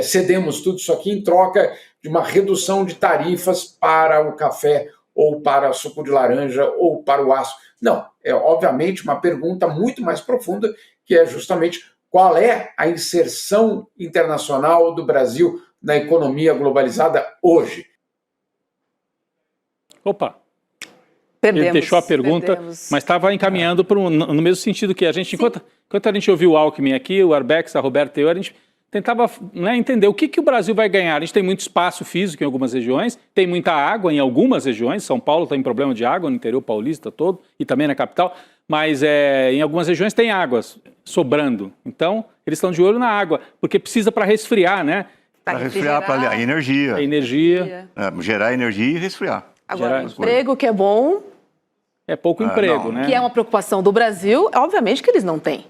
cedemos tudo isso aqui em troca de uma redução de tarifas para o café ou para o suco de laranja ou para o aço. Não, é obviamente uma pergunta muito mais profunda, que é justamente qual é a inserção internacional do Brasil na economia globalizada hoje. Opa! Perdemos, ele deixou a pergunta, mas estava encaminhando no mesmo sentido que a gente, enquanto a gente ouviu o Alckmin aqui, o Arbex, a Roberta e eu, a gente tentava entender o que o Brasil vai ganhar. A gente tem muito espaço físico em algumas regiões, tem muita água em algumas regiões, São Paulo tem problema de água no interior paulista todo e também na capital, mas em algumas regiões tem água sobrando. Então, eles estão de olho na água, porque precisa para resfriar, né? Para resfriar, para a energia. A energia. Gerar energia e resfriar. Agora, emprego que é bom... É pouco emprego, né? Que é uma preocupação do Brasil, obviamente que eles não têm.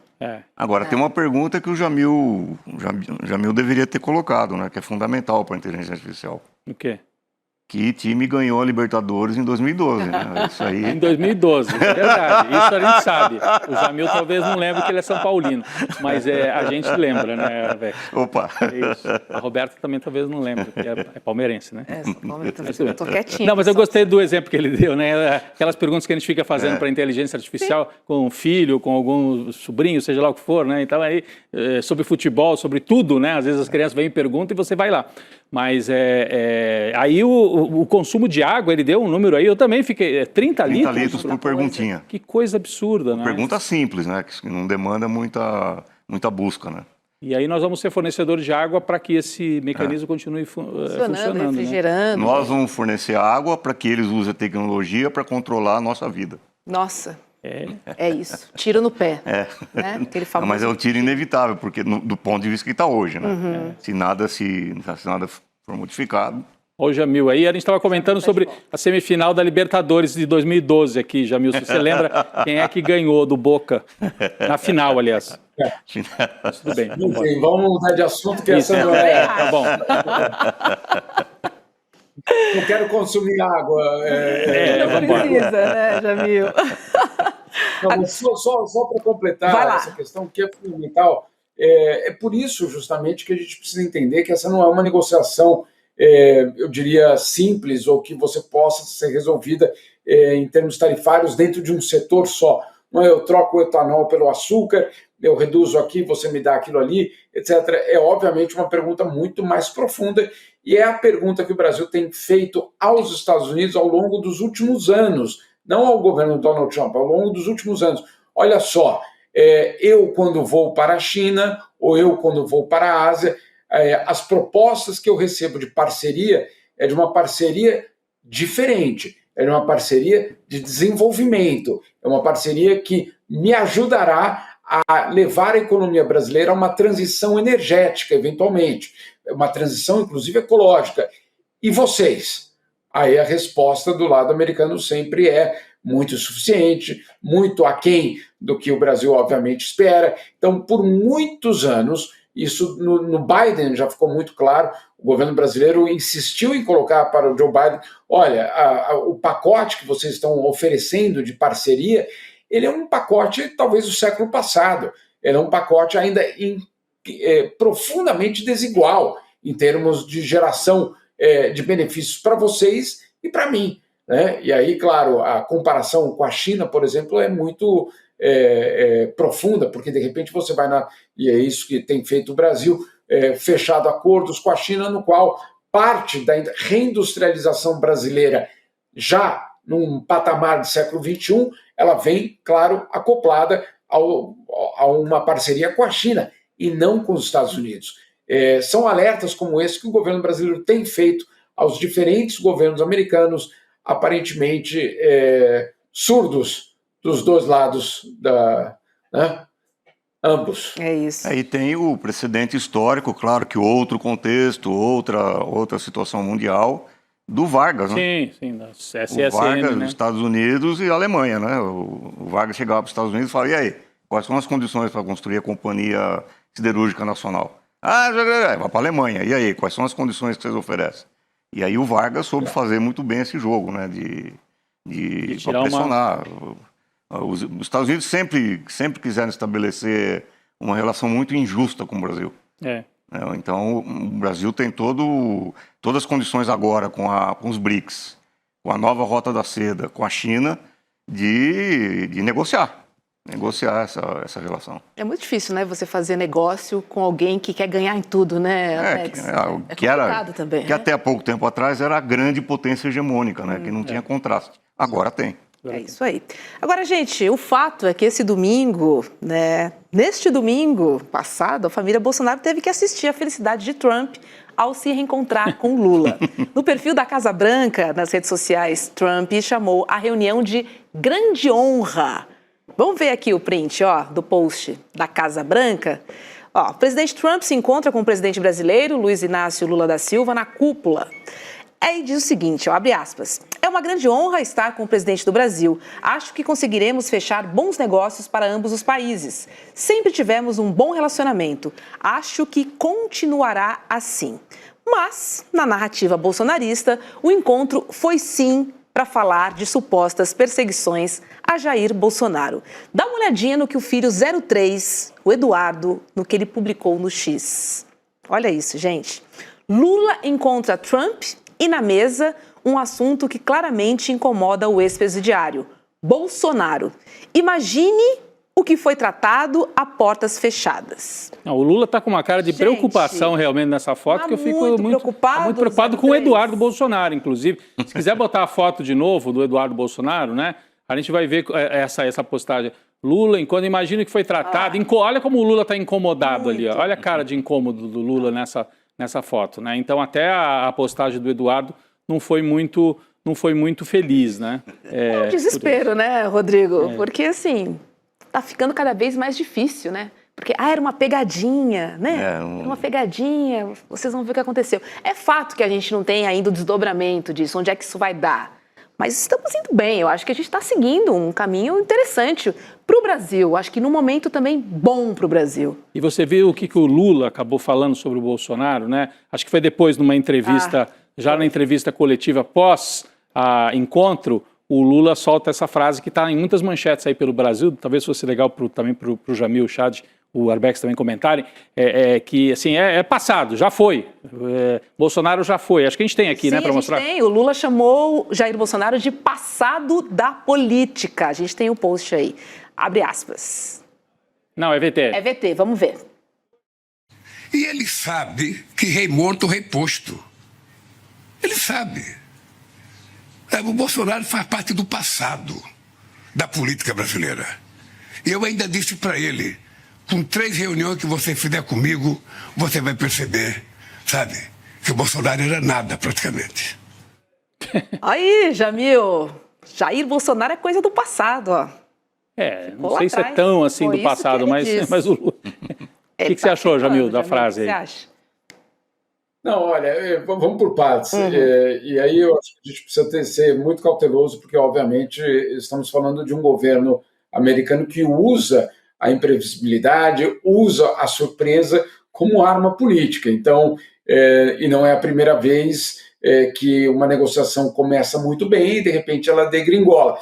Agora, tem uma pergunta que o Jamil deveria ter colocado, né? Que é fundamental para a inteligência artificial. O quê? Que time ganhou a Libertadores em 2012, né? Isso aí... Em 2012, é verdade. Isso a gente sabe. O Jamil talvez não lembre que ele é São Paulino, mas a gente lembra, né, velho? Opa! Isso. A Roberta também talvez não lembre, porque é palmeirense, né? São Palmeirense, eu tô quietinha. Não, mas eu gostei do exemplo que ele deu, né? Aquelas perguntas que a gente fica fazendo para a inteligência artificial com um filho, com algum sobrinho, seja lá o que for, né? Então aí, sobre futebol, sobre tudo, né? Às vezes as crianças vêm e perguntam e você vai lá. Mas aí o consumo de água, ele deu um número aí, eu também fiquei, 30 litros? 30 litros por perguntinha. Que coisa absurda, né? Pergunta simples, né? Que não demanda muita busca, né? E aí nós vamos ser fornecedores de água para que esse mecanismo continue funcionando. Refrigerando. Né? Nós vamos fornecer água para que eles usem a tecnologia para controlar a nossa vida. Nossa. É isso. Tiro no pé. Né? Aquele famoso... Mas é um tiro inevitável, porque do ponto de vista que está hoje, né? Se nada for modificado... Ô, Jamil, aí a gente estava comentando sobre a semifinal da Libertadores de 2012 aqui, Jamil. Se você lembra quem é que ganhou do Boca na final, aliás. Mas tudo bem. Enfim, vamos mudar de assunto, que essa não é... Tá bom. Não quero consumir água. Não precisa, né, Jamil? Não, só para completar essa questão que é fundamental, é por isso justamente que a gente precisa entender que essa não é uma negociação, eu diria, simples ou que você possa ser resolvida em termos tarifários dentro de um setor só. Não é eu troco o etanol pelo açúcar, eu reduzo aqui, você me dá aquilo ali, etc. É obviamente uma pergunta muito mais profunda e é a pergunta que o Brasil tem feito aos Estados Unidos ao longo dos últimos anos, não ao governo Donald Trump, ao longo dos últimos anos. Olha só, eu quando vou para a China ou eu quando vou para a Ásia, as propostas que eu recebo de parceria é de uma parceria diferente, é de uma parceria de desenvolvimento, é uma parceria que me ajudará a levar a economia brasileira a uma transição energética, eventualmente, uma transição, inclusive, ecológica. E vocês? Aí a resposta do lado americano sempre é muito insuficiente, muito aquém do que o Brasil, obviamente, espera. Então, por muitos anos, isso no Biden já ficou muito claro, o governo brasileiro insistiu em colocar para o Joe Biden, olha, o pacote que vocês estão oferecendo de parceria, ele é um pacote talvez do século passado, ele é um pacote ainda profundamente desigual em termos de geração de benefícios para vocês e para mim. Né? E aí, claro, a comparação com a China, por exemplo, é muito profunda, porque de repente você vai e é isso que tem feito o Brasil, fechado acordos com a China, no qual parte da reindustrialização brasileira já num patamar de século XXI, ela vem, claro, acoplada a uma parceria com a China e não com os Estados Unidos. São alertas como esse que o governo brasileiro tem feito aos diferentes governos americanos, aparentemente surdos dos dois lados ambos. É isso. E tem o precedente histórico, claro que outro contexto, outra situação mundial, do Vargas, né? Sim, da SSN, o Vargas, né? Dos Estados Unidos e a Alemanha, né? O Vargas chegava para os Estados Unidos e falava, e aí, quais são as condições para construir a Companhia Siderúrgica Nacional? Vai para a Alemanha, e aí, quais são as condições que vocês oferecem? E aí o Vargas soube fazer muito bem esse jogo, né? De pressionar. Os Estados Unidos sempre quiseram estabelecer uma relação muito injusta com o Brasil. Então, o Brasil tem todas as condições agora com os BRICS, com a nova Rota da Seda, com a China, de negociar essa relação. É muito difícil, né, você fazer negócio com alguém que quer ganhar em tudo, né, Alex? Que até há pouco tempo atrás era a grande potência hegemônica, né, que não tinha contraste. Agora tem. É isso aí. Agora, gente, o fato é que esse domingo, né, neste domingo passado, a família Bolsonaro teve que assistir a felicidade de Trump ao se reencontrar com Lula. No perfil da Casa Branca, nas redes sociais, Trump chamou a reunião de grande honra. Vamos ver aqui o print, do post da Casa Branca. O presidente Trump se encontra com o presidente brasileiro, Luiz Inácio Lula da Silva, na cúpula. Aí diz o seguinte, abre aspas, é uma grande honra estar com o presidente do Brasil. Acho que conseguiremos fechar bons negócios para ambos os países. Sempre tivemos um bom relacionamento. Acho que continuará assim. Mas, na narrativa bolsonarista, o encontro foi sim para falar de supostas perseguições a Jair Bolsonaro. Dá uma olhadinha no que o filho 03, o Eduardo, no que ele publicou no X. Olha isso, gente. Lula encontra Trump e na mesa, um assunto que claramente incomoda o ex-presidiário, Bolsonaro. Imagine o que foi tratado a portas fechadas. O Lula está com uma cara de preocupação realmente nessa foto, que eu fico muito preocupado com o Eduardo Bolsonaro, inclusive. Se quiser botar a foto de novo do Eduardo Bolsonaro, né? A gente vai ver essa postagem. Lula, quando imagina o que foi tratado, olha como o Lula está incomodado ali. Olha a cara de incômodo do Lula nessa foto, né? Então até a postagem do Eduardo não foi muito feliz, né? É um desespero, né, Rodrigo? Porque assim, tá ficando cada vez mais difícil, né? Porque, era uma pegadinha, né? Era uma pegadinha, vocês vão ver o que aconteceu. É fato que a gente não tem ainda o desdobramento disso, onde é que isso vai dar. Mas estamos indo bem, eu acho que a gente está seguindo um caminho interessante para o Brasil. Acho que num momento também bom para o Brasil. E você viu o que o Lula acabou falando sobre o Bolsonaro, né? Acho que foi depois, numa entrevista, na entrevista coletiva pós-encontro, o Lula solta essa frase que está em muitas manchetes aí pelo Brasil, talvez fosse legal também para o Jamil, o Chad, o Arbex também comentarem, que assim, é passado, já foi. Bolsonaro já foi. Acho que a gente tem aqui, né, para mostrar. Tem. O Lula chamou Jair Bolsonaro de passado da política. A gente tem o post aí. Abre aspas. Não, é VT. É VT, vamos ver. E ele sabe que rei morto, rei posto. Ele sabe. O Bolsonaro faz parte do passado da política brasileira. E eu ainda disse para ele, com 3 reuniões que você fizer comigo, você vai perceber, sabe, que o Bolsonaro era nada praticamente. Aí, Jamil, Jair Bolsonaro é coisa do passado, não sei se é tão assim do passado, mas o Lula... O que você achou, Jamil, da frase aí? O que você acha? Não, olha, vamos por partes. E aí eu acho que a gente precisa ser muito cauteloso, porque, obviamente, estamos falando de um governo americano que usa a imprevisibilidade, usa a surpresa como arma política. Então, e não é a primeira vez que uma negociação começa muito bem e, de repente, ela degringola.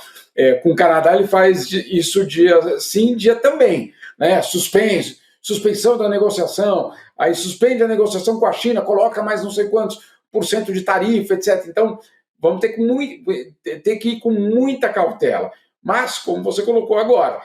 Com o Canadá, ele faz isso dia sim, dia também, né? Suspensão da negociação, aí suspende a negociação com a China, coloca mais não sei quantos % de tarifa, etc. Então, vamos ter que ir com muita cautela. Mas, como você colocou agora,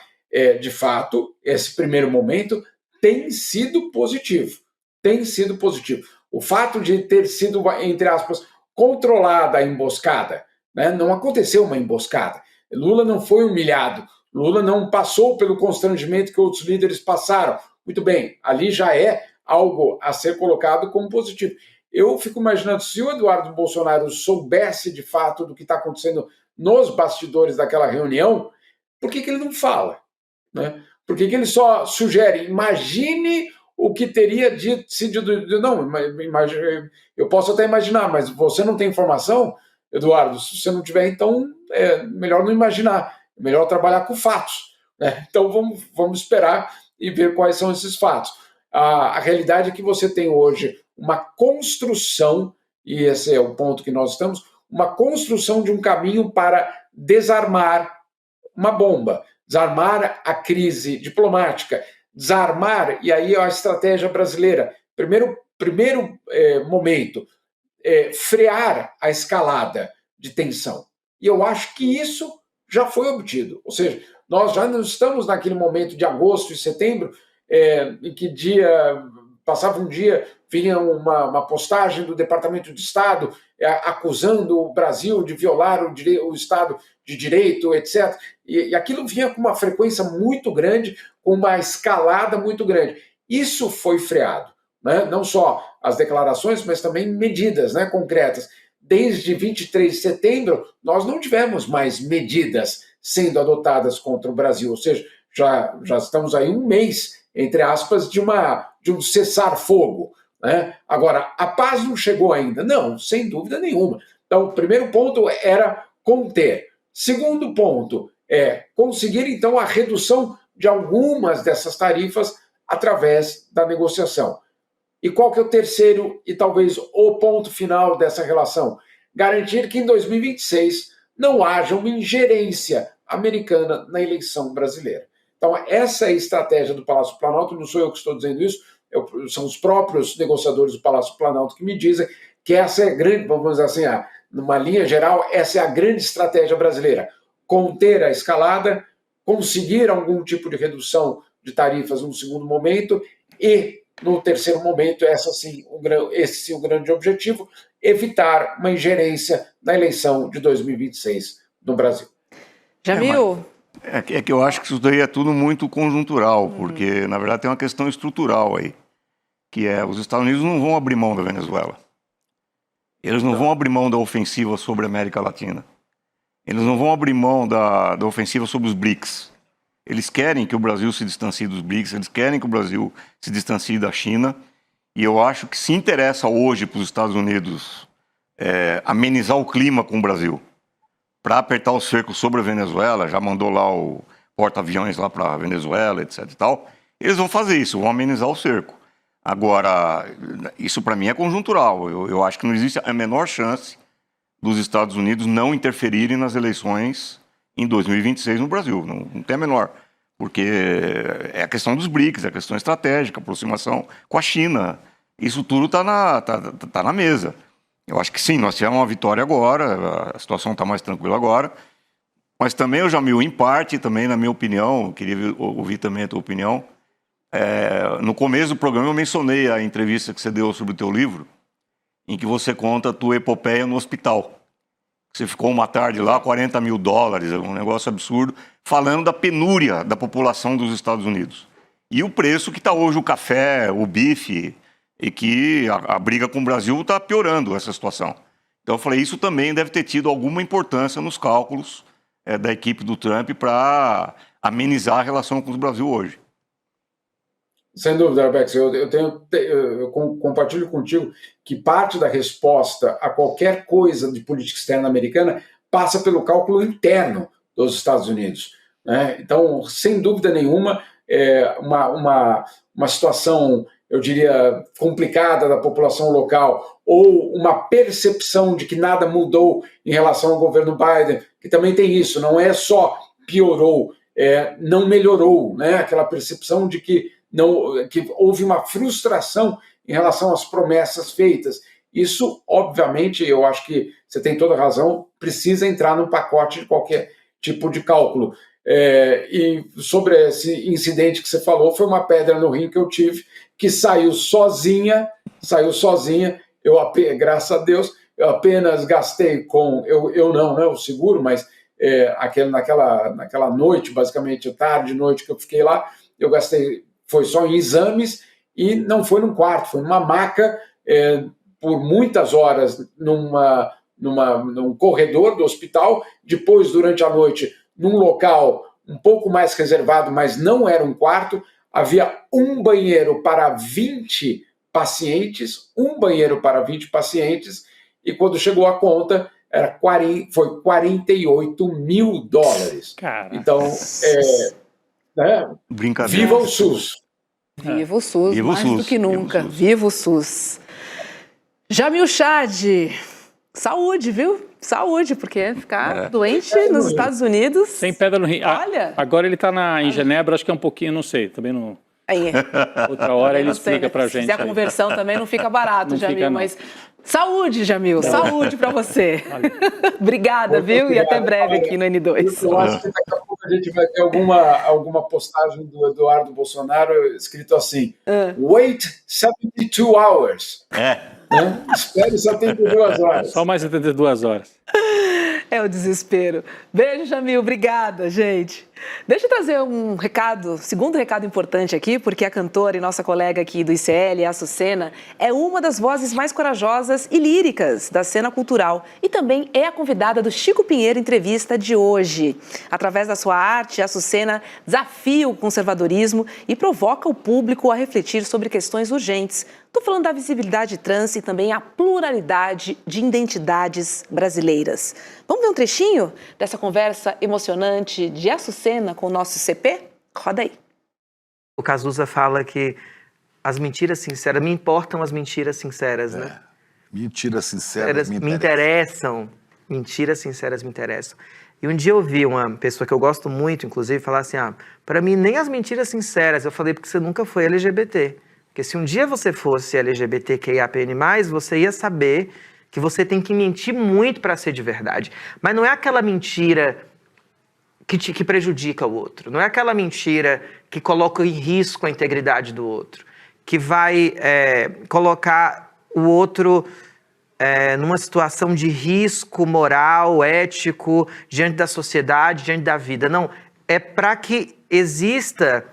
de fato, esse primeiro momento tem sido positivo. Tem sido positivo. O fato de ter sido, entre aspas, controlada a emboscada, né? Não aconteceu uma emboscada. Lula não foi humilhado. Lula não passou pelo constrangimento que outros líderes passaram. Muito bem, ali já é algo a ser colocado como positivo. Eu fico imaginando, se o Eduardo Bolsonaro soubesse de fato do que está acontecendo nos bastidores daquela reunião, por que ele não fala? Né? Por que ele só sugere? Imagine o que teria sido... Não, eu posso até imaginar, mas você não tem informação, Eduardo? Se você não tiver, então é melhor não imaginar. É melhor trabalhar com fatos. Né? Então vamos esperar e ver quais são esses fatos. A realidade é que você tem hoje uma construção, e esse é o ponto que nós estamos, uma construção de um caminho para desarmar uma bomba, desarmar a crise diplomática, desarmar, e aí a estratégia brasileira, primeiro momento, frear a escalada de tensão. E eu acho que isso já foi obtido, ou seja, nós já não estamos naquele momento de agosto e setembro, em que passava um dia, vinha uma postagem do Departamento de Estado acusando o Brasil de violar o Estado de Direito, etc. E aquilo vinha com uma frequência muito grande, com uma escalada muito grande. Isso foi freado, né? Não só as declarações, mas também medidas, né, concretas. Desde 23 de setembro, nós não tivemos mais medidas sendo adotadas contra o Brasil, ou seja, já estamos aí um mês, entre aspas, de um cessar-fogo, né? Agora, a paz não chegou ainda? Não, sem dúvida nenhuma. Então, o primeiro ponto era conter. Segundo ponto é conseguir, então, a redução de algumas dessas tarifas através da negociação. E qual que é o terceiro e talvez o ponto final dessa relação? Garantir que em 2026 não haja uma ingerência americana na eleição brasileira. Então, essa é a estratégia do Palácio Planalto, não sou eu que estou dizendo isso, são os próprios negociadores do Palácio Planalto que me dizem que essa é a grande, vamos dizer assim, numa linha geral, essa é a grande estratégia brasileira. Conter a escalada, conseguir algum tipo de redução de tarifas num segundo momento e, no terceiro momento, esse sim o grande objetivo, evitar uma ingerência na eleição de 2026 no Brasil. Jamil? É que eu acho que isso daí é tudo muito conjuntural, porque, na verdade, tem uma questão estrutural aí, que é os Estados Unidos não vão abrir mão da Venezuela. Eles não vão abrir mão da ofensiva sobre a América Latina. Eles não vão abrir mão da ofensiva sobre os BRICS. Eles querem que o Brasil se distancie dos BRICS, eles querem que o Brasil se distancie da China, e eu acho que se interessa hoje para os Estados Unidos amenizar o clima com o Brasil, para apertar o cerco sobre a Venezuela, já mandou lá o porta-aviões lá para a Venezuela, etc e tal, eles vão fazer isso, vão amenizar o cerco. Agora, isso para mim é conjuntural, eu acho que não existe a menor chance dos Estados Unidos não interferirem nas eleições em 2026 no Brasil, não tem a menor, porque é a questão dos BRICS, é a questão estratégica, aproximação com a China, isso tudo está na mesa. Eu acho que sim, nós tivemos uma vitória agora, a situação está mais tranquila agora, mas também, Jamil, em parte, também na minha opinião, queria ouvir também a tua opinião, no começo do programa eu mencionei a entrevista que você deu sobre o teu livro, em que você conta a tua epopeia no hospital. Você ficou uma tarde lá, $40 mil, um negócio absurdo, falando da penúria da população dos Estados Unidos. E o preço que está hoje o café, o bife, e que a briga com o Brasil está piorando essa situação. Então eu falei, isso também deve ter tido alguma importância nos cálculos da equipe do Trump para amenizar a relação com o Brasil hoje. Sem dúvida, Arbex, eu compartilho contigo que parte da resposta a qualquer coisa de política externa americana passa pelo cálculo interno dos Estados Unidos, né? Então, sem dúvida nenhuma, uma situação, eu diria, complicada da população local, ou uma percepção de que nada mudou em relação ao governo Biden, que também tem isso, não é só piorou, não melhorou, né? Aquela percepção de que houve uma frustração em relação às promessas feitas. Isso, obviamente, eu acho que você tem toda a razão, precisa entrar no pacote de qualquer tipo de cálculo. E sobre esse incidente que você falou, foi uma pedra no rim que eu tive, que saiu sozinha, graças a Deus, eu apenas gastei o seguro, mas naquela noite, basicamente, tarde, noite que eu fiquei lá, eu gastei, foi só em exames, e não foi num quarto, foi numa maca, por muitas horas, num corredor do hospital, depois, durante a noite, num local um pouco mais reservado, mas não era um quarto, havia um banheiro para 20 pacientes, e quando chegou a conta, foi $48 mil. Cara. Então, Brincadeira. Viva o SUS! Viva o SUS, Viva o mais SUS, do que nunca. Viva o SUS. Jamil Chad, saúde, viu? Saúde, porque ficar doente nos Estados Unidos... Tem pedra no rim. Olha... Agora ele está em Genebra, acho que é um pouquinho, não sei, também não... Outra hora ele explica pra gente. Se a conversão também não fica barato, Jamil, mas... Saúde, Jamil, saúde para você. Obrigada, viu? E até breve aqui no N2. Eu acho que daqui a pouco a gente vai ter alguma postagem do Eduardo Bolsonaro escrito assim, wait 72 hours. Né? Espere 72 horas. Só mais 72 horas. É o desespero. Beijo, Jamil. Obrigada, gente. Deixa eu trazer um recado, segundo recado importante aqui, porque a cantora e nossa colega aqui do ICL, a Açucena, é uma das vozes mais corajosas e líricas da cena cultural e também é a convidada do Chico Pinheiro Entrevista de hoje. Através da sua arte, a Açucena desafia o conservadorismo e provoca o público a refletir sobre questões urgentes. Estou falando da visibilidade trans e também a pluralidade de identidades brasileiras. Vamos ver um trechinho dessa conversa emocionante de Açucena com o nosso CP? Roda aí. O Cazuza fala que as mentiras sinceras, me importam as mentiras sinceras, né? Mentiras sinceras me interessam. Mentiras sinceras me interessam. E um dia eu vi uma pessoa que eu gosto muito, inclusive, falar assim, para mim nem as mentiras sinceras. Eu falei, porque você nunca foi LGBT. Porque se um dia você fosse LGBTQIAPN+, você ia saber que você tem que mentir muito para ser de verdade. Mas não é aquela mentira que prejudica o outro. Não é aquela mentira que coloca em risco a integridade do outro. Que vai colocar o outro numa situação de risco moral, ético, diante da sociedade, diante da vida. Não, é para que exista...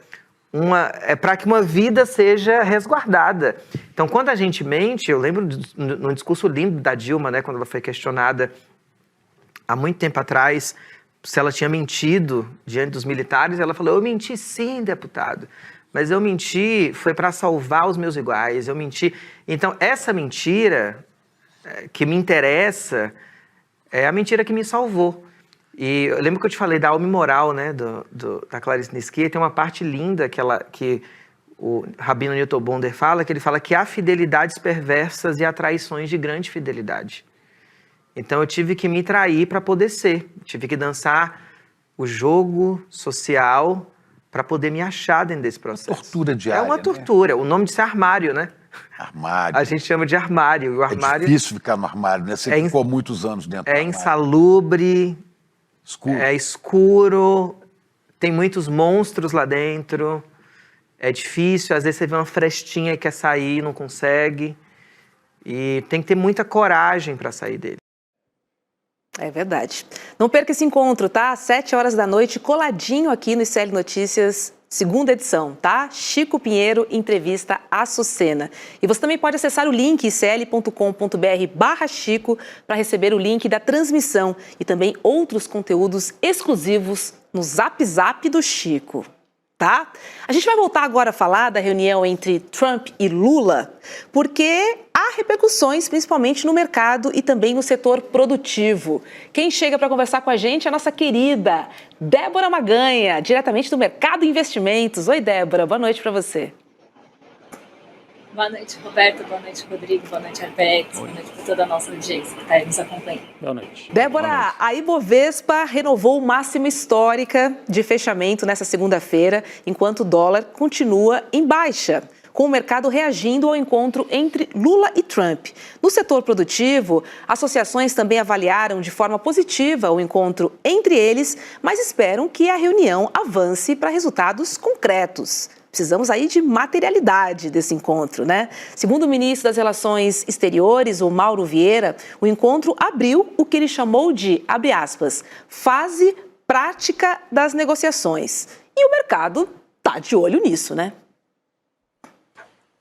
para que uma vida seja resguardada. Então, quando a gente mente, eu lembro num discurso lindo da Dilma, né, quando ela foi questionada há muito tempo atrás se ela tinha mentido diante dos militares, ela falou, eu menti sim, deputado, mas eu menti foi para salvar os meus iguais, eu menti. Então, essa mentira que me interessa é a mentira que me salvou. E eu lembro que eu te falei da alma moral, né, da Clarice Nisquier, tem uma parte linda que o Rabino Newton Bonder fala, que ele fala que há fidelidades perversas e há traições de grande fidelidade. Então eu tive que me trair para poder ser, tive que dançar o jogo social para poder me achar dentro desse processo. Tortura diária, é uma tortura, né? O nome disso é armário, né? Armário. A gente chama de armário. O armário é difícil ficar no armário, né? Você ficou muitos anos dentro do armário. É insalubre... Escuro. É escuro, tem muitos monstros lá dentro, é difícil, às vezes você vê uma frestinha e quer sair, não consegue, e tem que ter muita coragem para sair dele. É verdade. Não perca esse encontro, tá? Às 7 horas da noite, coladinho aqui no ICL Notícias, segunda edição, tá? Chico Pinheiro, entrevista Açucena. E você também pode acessar o link icl.com.br/Chico para receber o link da transmissão e também outros conteúdos exclusivos no Zap Zap do Chico. Tá? A gente vai voltar agora a falar da reunião entre Trump e Lula, porque há repercussões, principalmente no mercado e também no setor produtivo. Quem chega para conversar com a gente é a nossa querida Débora Maganha, diretamente do Mercado Investimentos. Oi, Débora, boa noite para você. Boa noite, Roberto. Boa noite, Rodrigo. Boa noite, Arbex. Boa noite para toda a nossa audiência que está aí nos acompanhando. Boa noite. Débora, boa noite. A Ibovespa renovou máxima histórica de fechamento nessa segunda-feira, enquanto o dólar continua em baixa, com o mercado reagindo ao encontro entre Lula e Trump. No setor produtivo, associações também avaliaram de forma positiva o encontro entre eles, mas esperam que a reunião avance para resultados concretos. Precisamos aí de materialidade desse encontro, né? Segundo o ministro das Relações Exteriores, o Mauro Vieira, o encontro abriu o que ele chamou de, abre aspas, fase prática das negociações. E o mercado tá de olho nisso, né?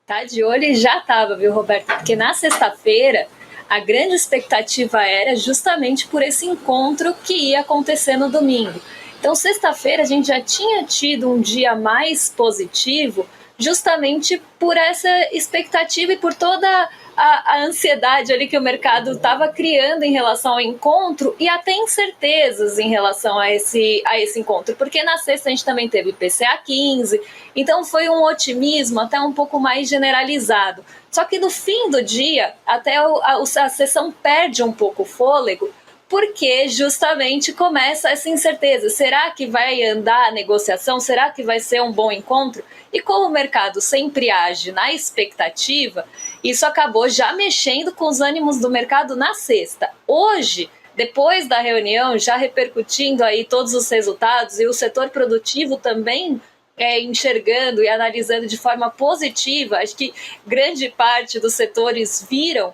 Tá de olho e já estava, viu, Roberto? Porque na sexta-feira a grande expectativa era justamente por esse encontro que ia acontecer no domingo. Então, sexta-feira a gente já tinha tido um dia mais positivo justamente por essa expectativa e por toda a ansiedade ali que o mercado estava criando em relação ao encontro e até incertezas em relação a esse encontro, porque na sexta a gente também teve IPCA 15, então foi um otimismo até um pouco mais generalizado. Só que no fim do dia, até a sessão perde um pouco o fôlego, porque justamente começa essa incerteza. Será que vai andar a negociação? Será que vai ser um bom encontro? E como o mercado sempre age na expectativa, isso acabou já mexendo com os ânimos do mercado na sexta. Hoje, depois da reunião, já repercutindo aí todos os resultados e o setor produtivo também enxergando e analisando de forma positiva. Acho que grande parte dos setores viram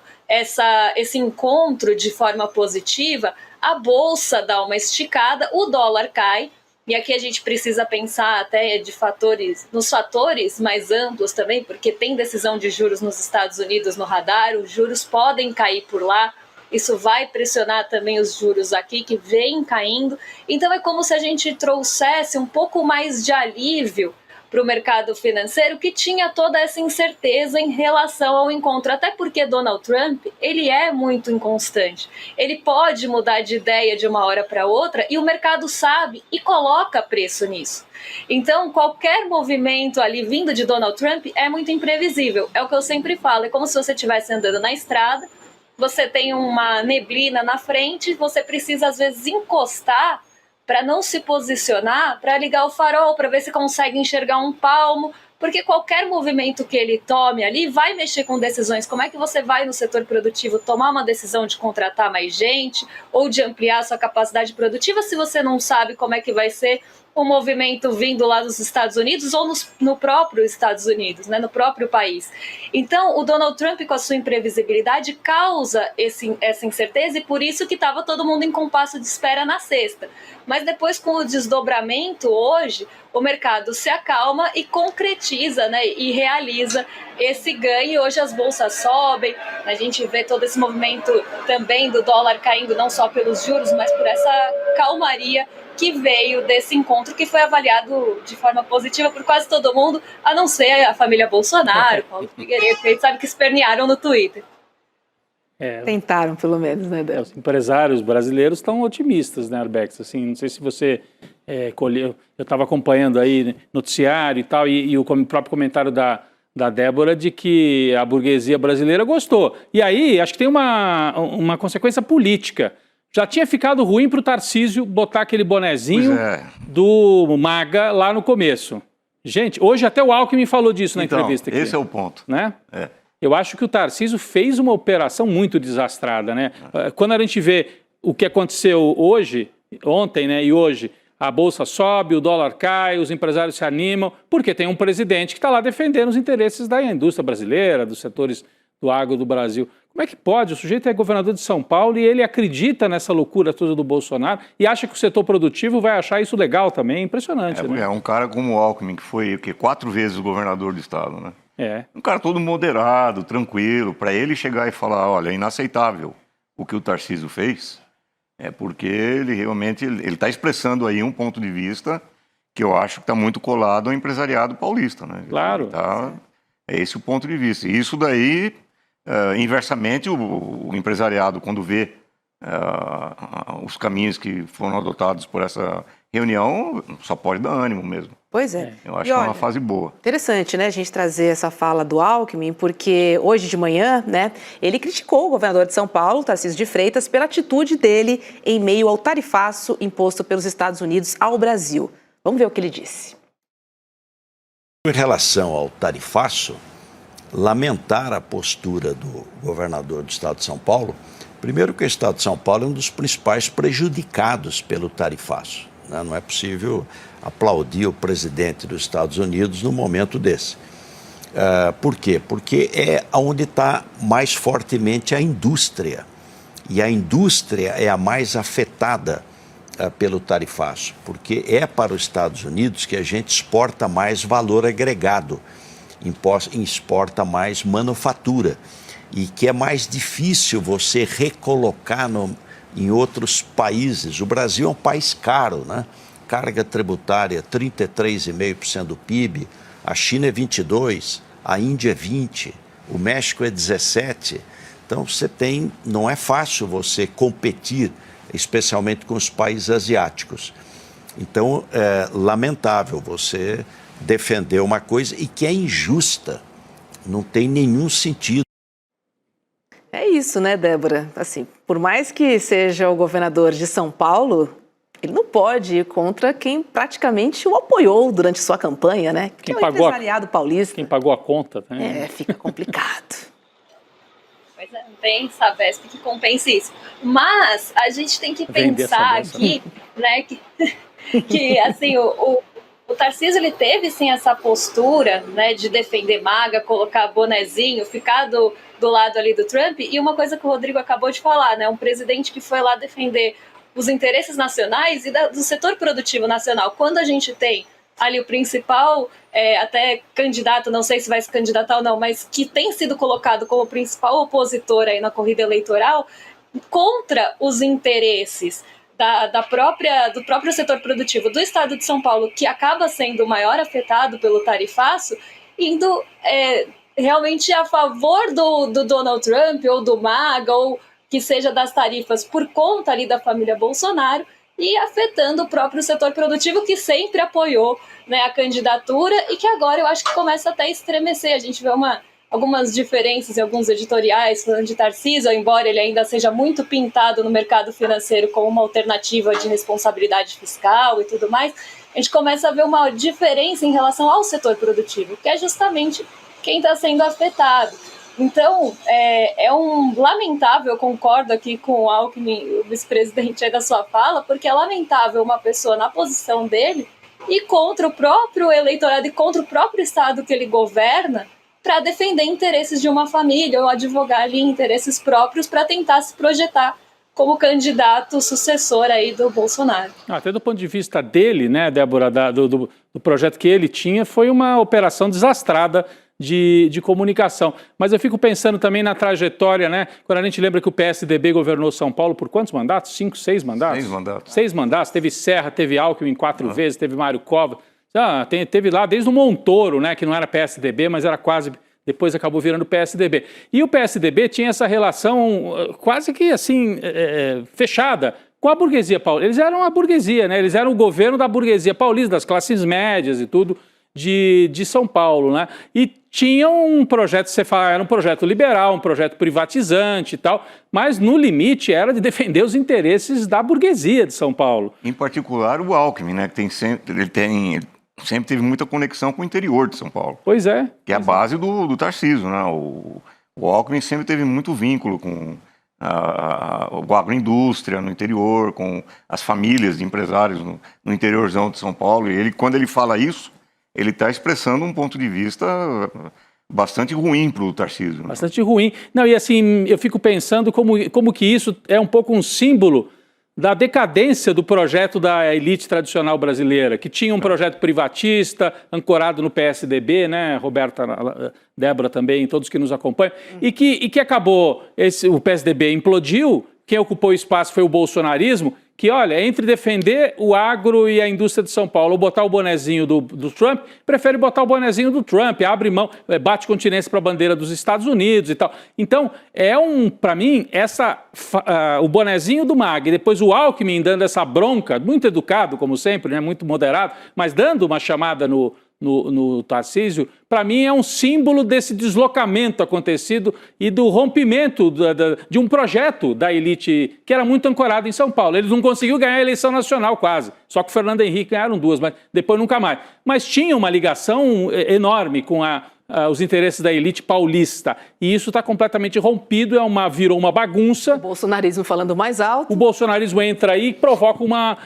esse encontro de forma positiva. A bolsa dá uma esticada, o dólar cai, e aqui a gente precisa pensar até nos fatores mais amplos também, porque tem decisão de juros nos Estados Unidos no radar, os juros podem cair por lá, isso vai pressionar também os juros aqui, que vêm caindo. Então é como se a gente trouxesse um pouco mais de alívio para o mercado financeiro, que tinha toda essa incerteza em relação ao encontro, até porque Donald Trump, ele é muito inconstante, ele pode mudar de ideia de uma hora para outra, e o mercado sabe e coloca preço nisso. Então, qualquer movimento ali vindo de Donald Trump é muito imprevisível, é o que eu sempre falo, é como se você estivesse andando na estrada, você tem uma neblina na frente, você precisa às vezes encostar para não se posicionar, para ligar o farol, para ver se consegue enxergar um palmo, porque qualquer movimento que ele tome ali vai mexer com decisões. Como é que você vai no setor produtivo tomar uma decisão de contratar mais gente ou de ampliar sua capacidade produtiva se você não sabe como é que vai ser um movimento vindo lá dos Estados Unidos ou no próprio Estados Unidos, né, no próprio país. Então, o Donald Trump, com a sua imprevisibilidade, causa essa incerteza, e por isso que estava todo mundo em compasso de espera na sexta. Mas depois, com o desdobramento hoje, o mercado se acalma e concretiza, né, e realiza esse ganho. Hoje as bolsas sobem, a gente vê todo esse movimento também do dólar caindo, não só pelos juros, mas por essa calmaria que veio desse encontro, que foi avaliado de forma positiva por quase todo mundo, a não ser a família Bolsonaro, Paulo Figueiredo, que a gente sabe que espernearam no Twitter. Tentaram, pelo menos, né, Débora? Os empresários brasileiros estão otimistas, né, Arbex? Assim, não sei se você colheu, eu estava acompanhando aí noticiário e tal, e o próprio comentário da Débora de que a burguesia brasileira gostou. E aí, acho que tem uma consequência política. Já tinha ficado ruim para o Tarcísio botar aquele bonezinho do MAGA lá no começo. Gente, hoje até o Alckmin falou disso na entrevista aqui. Esse é o ponto. Né? Eu acho que o Tarcísio fez uma operação muito desastrada, né? Quando a gente vê o que aconteceu ontem, né, e hoje, a bolsa sobe, o dólar cai, os empresários se animam, porque tem um presidente que está lá defendendo os interesses da indústria brasileira, dos setores do agro do Brasil. Como é que pode? O sujeito é governador de São Paulo e ele acredita nessa loucura toda do Bolsonaro e acha que o setor produtivo vai achar isso legal também. Impressionante, né? É um cara como o Alckmin, que foi 4 vezes o governador do estado, né? Um cara todo moderado, tranquilo. Para ele chegar e falar, olha, é inaceitável o que o Tarcísio fez, é porque ele realmente está expressando aí um ponto de vista que eu acho que está muito colado ao empresariado paulista, né? Claro. É esse o ponto de vista. E isso daí... inversamente, o empresariado, quando vê os caminhos que foram adotados por essa reunião, só pode dar ânimo mesmo. Pois é. Eu acho que é uma fase boa. Interessante, né, a gente trazer essa fala do Alckmin, porque hoje de manhã, né, ele criticou o governador de São Paulo, Tarcísio de Freitas, pela atitude dele em meio ao tarifaço imposto pelos Estados Unidos ao Brasil. Vamos ver o que ele disse. Em relação ao tarifaço, lamentar a postura do governador do estado de São Paulo. Primeiro que o estado de São Paulo é um dos principais prejudicados pelo tarifaço, né? Não é possível aplaudir o presidente dos Estados Unidos num momento desse. Por quê? Porque é onde está mais fortemente a indústria. E a indústria é a mais afetada pelo tarifaço, porque é para os Estados Unidos que a gente exporta mais valor agregado, exporta mais manufatura e que é mais difícil você recolocar em outros países. O Brasil é um país caro, né? Carga tributária 33,5% do PIB, a China é 22%, a Índia é 20%, o México é 17%. Então não é fácil você competir, especialmente com os países asiáticos. Então é lamentável você defender uma coisa e que é injusta, não tem nenhum sentido. É isso, né, Débora? Assim, por mais que seja o governador de São Paulo, ele não pode ir contra quem praticamente o apoiou durante sua campanha, né? Que é o empresariado paulista. Quem pagou a conta. Né? Fica complicado. Pois é, não tem Sabesp que compense isso. Mas a gente tem que pensar aqui, né, que assim, O Tarcísio, ele teve, sim, essa postura, né, de defender MAGA, colocar bonezinho, ficar do lado ali do Trump. E uma coisa que o Rodrigo acabou de falar, né, um presidente que foi lá defender os interesses nacionais e do setor produtivo nacional. Quando a gente tem ali o principal, até candidato, não sei se vai se candidatar ou não, mas que tem sido colocado como principal opositor aí na corrida eleitoral, contra os interesses do próprio setor produtivo do estado de São Paulo, que acaba sendo o maior afetado pelo tarifaço, indo realmente a favor do Donald Trump ou do MAGA, ou que seja das tarifas por conta ali da família Bolsonaro, e afetando o próprio setor produtivo, que sempre apoiou, né, a candidatura, e que agora eu acho que começa até a estremecer. A gente vê algumas diferenças em alguns editoriais falando de Tarcísio, embora ele ainda seja muito pintado no mercado financeiro como uma alternativa de responsabilidade fiscal e tudo mais. A gente começa a ver uma diferença em relação ao setor produtivo, que é justamente quem está sendo afetado. Então, lamentável, eu concordo aqui com o Alckmin, o vice-presidente aí da sua fala, porque é lamentável uma pessoa na posição dele e contra o próprio eleitorado e contra o próprio estado que ele governa para defender interesses de uma família ou advogar ali interesses próprios para tentar se projetar como candidato sucessor aí do Bolsonaro. Até do ponto de vista dele, né, Débora, do projeto que ele tinha, foi uma operação desastrada de comunicação. Mas eu fico pensando também na trajetória, né? Quando a gente lembra que o PSDB governou São Paulo por quantos mandatos? 5, 6 mandatos? 6 mandatos. 6 mandatos. Teve Serra, teve Alckmin 4 vezes, teve Mário Covas. Teve lá desde o Montoro, né? Que não era PSDB, mas era quase... Depois acabou virando PSDB. E o PSDB tinha essa relação quase que assim, fechada com a burguesia paulista. Eles eram a burguesia, né? Eles eram o governo da burguesia paulista, das classes médias e tudo, de São Paulo, né? E tinham um projeto, você fala, era um projeto liberal, um projeto privatizante e tal, mas no limite era de defender os interesses da burguesia de São Paulo. Em particular o Alckmin, né? Que sempre teve muita conexão com o interior de São Paulo. Pois é. Que é a base do Tarcísio, né? O Alckmin sempre teve muito vínculo com a agroindústria no interior, com as famílias de empresários no interiorzão de São Paulo. E quando ele fala isso, ele está expressando um ponto de vista bastante ruim para o Tarcísio. Né? Bastante ruim. Não, e assim, eu fico pensando como que isso é um pouco um símbolo da decadência do projeto da elite tradicional brasileira, que tinha um projeto privatista, ancorado no PSDB, né, Roberta, Débora também, todos que nos acompanham, e que acabou, o PSDB implodiu, quem ocupou o espaço foi o bolsonarismo, que, olha, entre defender o agro e a indústria de São Paulo ou botar o bonezinho do Trump, prefere botar o bonezinho do Trump, abre mão, bate continência para a bandeira dos Estados Unidos e tal. Então, para mim, o bonezinho do MAGA e depois o Alckmin dando essa bronca, muito educado, como sempre, né, muito moderado, mas dando uma chamada no Tarcísio, para mim é um símbolo desse deslocamento acontecido e do rompimento de um projeto da elite que era muito ancorado em São Paulo. Eles não conseguiram ganhar a eleição nacional quase, só que o Fernando Henrique ganharam 2, mas depois nunca mais. Mas tinha uma ligação enorme com os interesses da elite paulista. E isso está completamente rompido, virou uma bagunça. O bolsonarismo falando mais alto. O bolsonarismo entra aí e provoca uma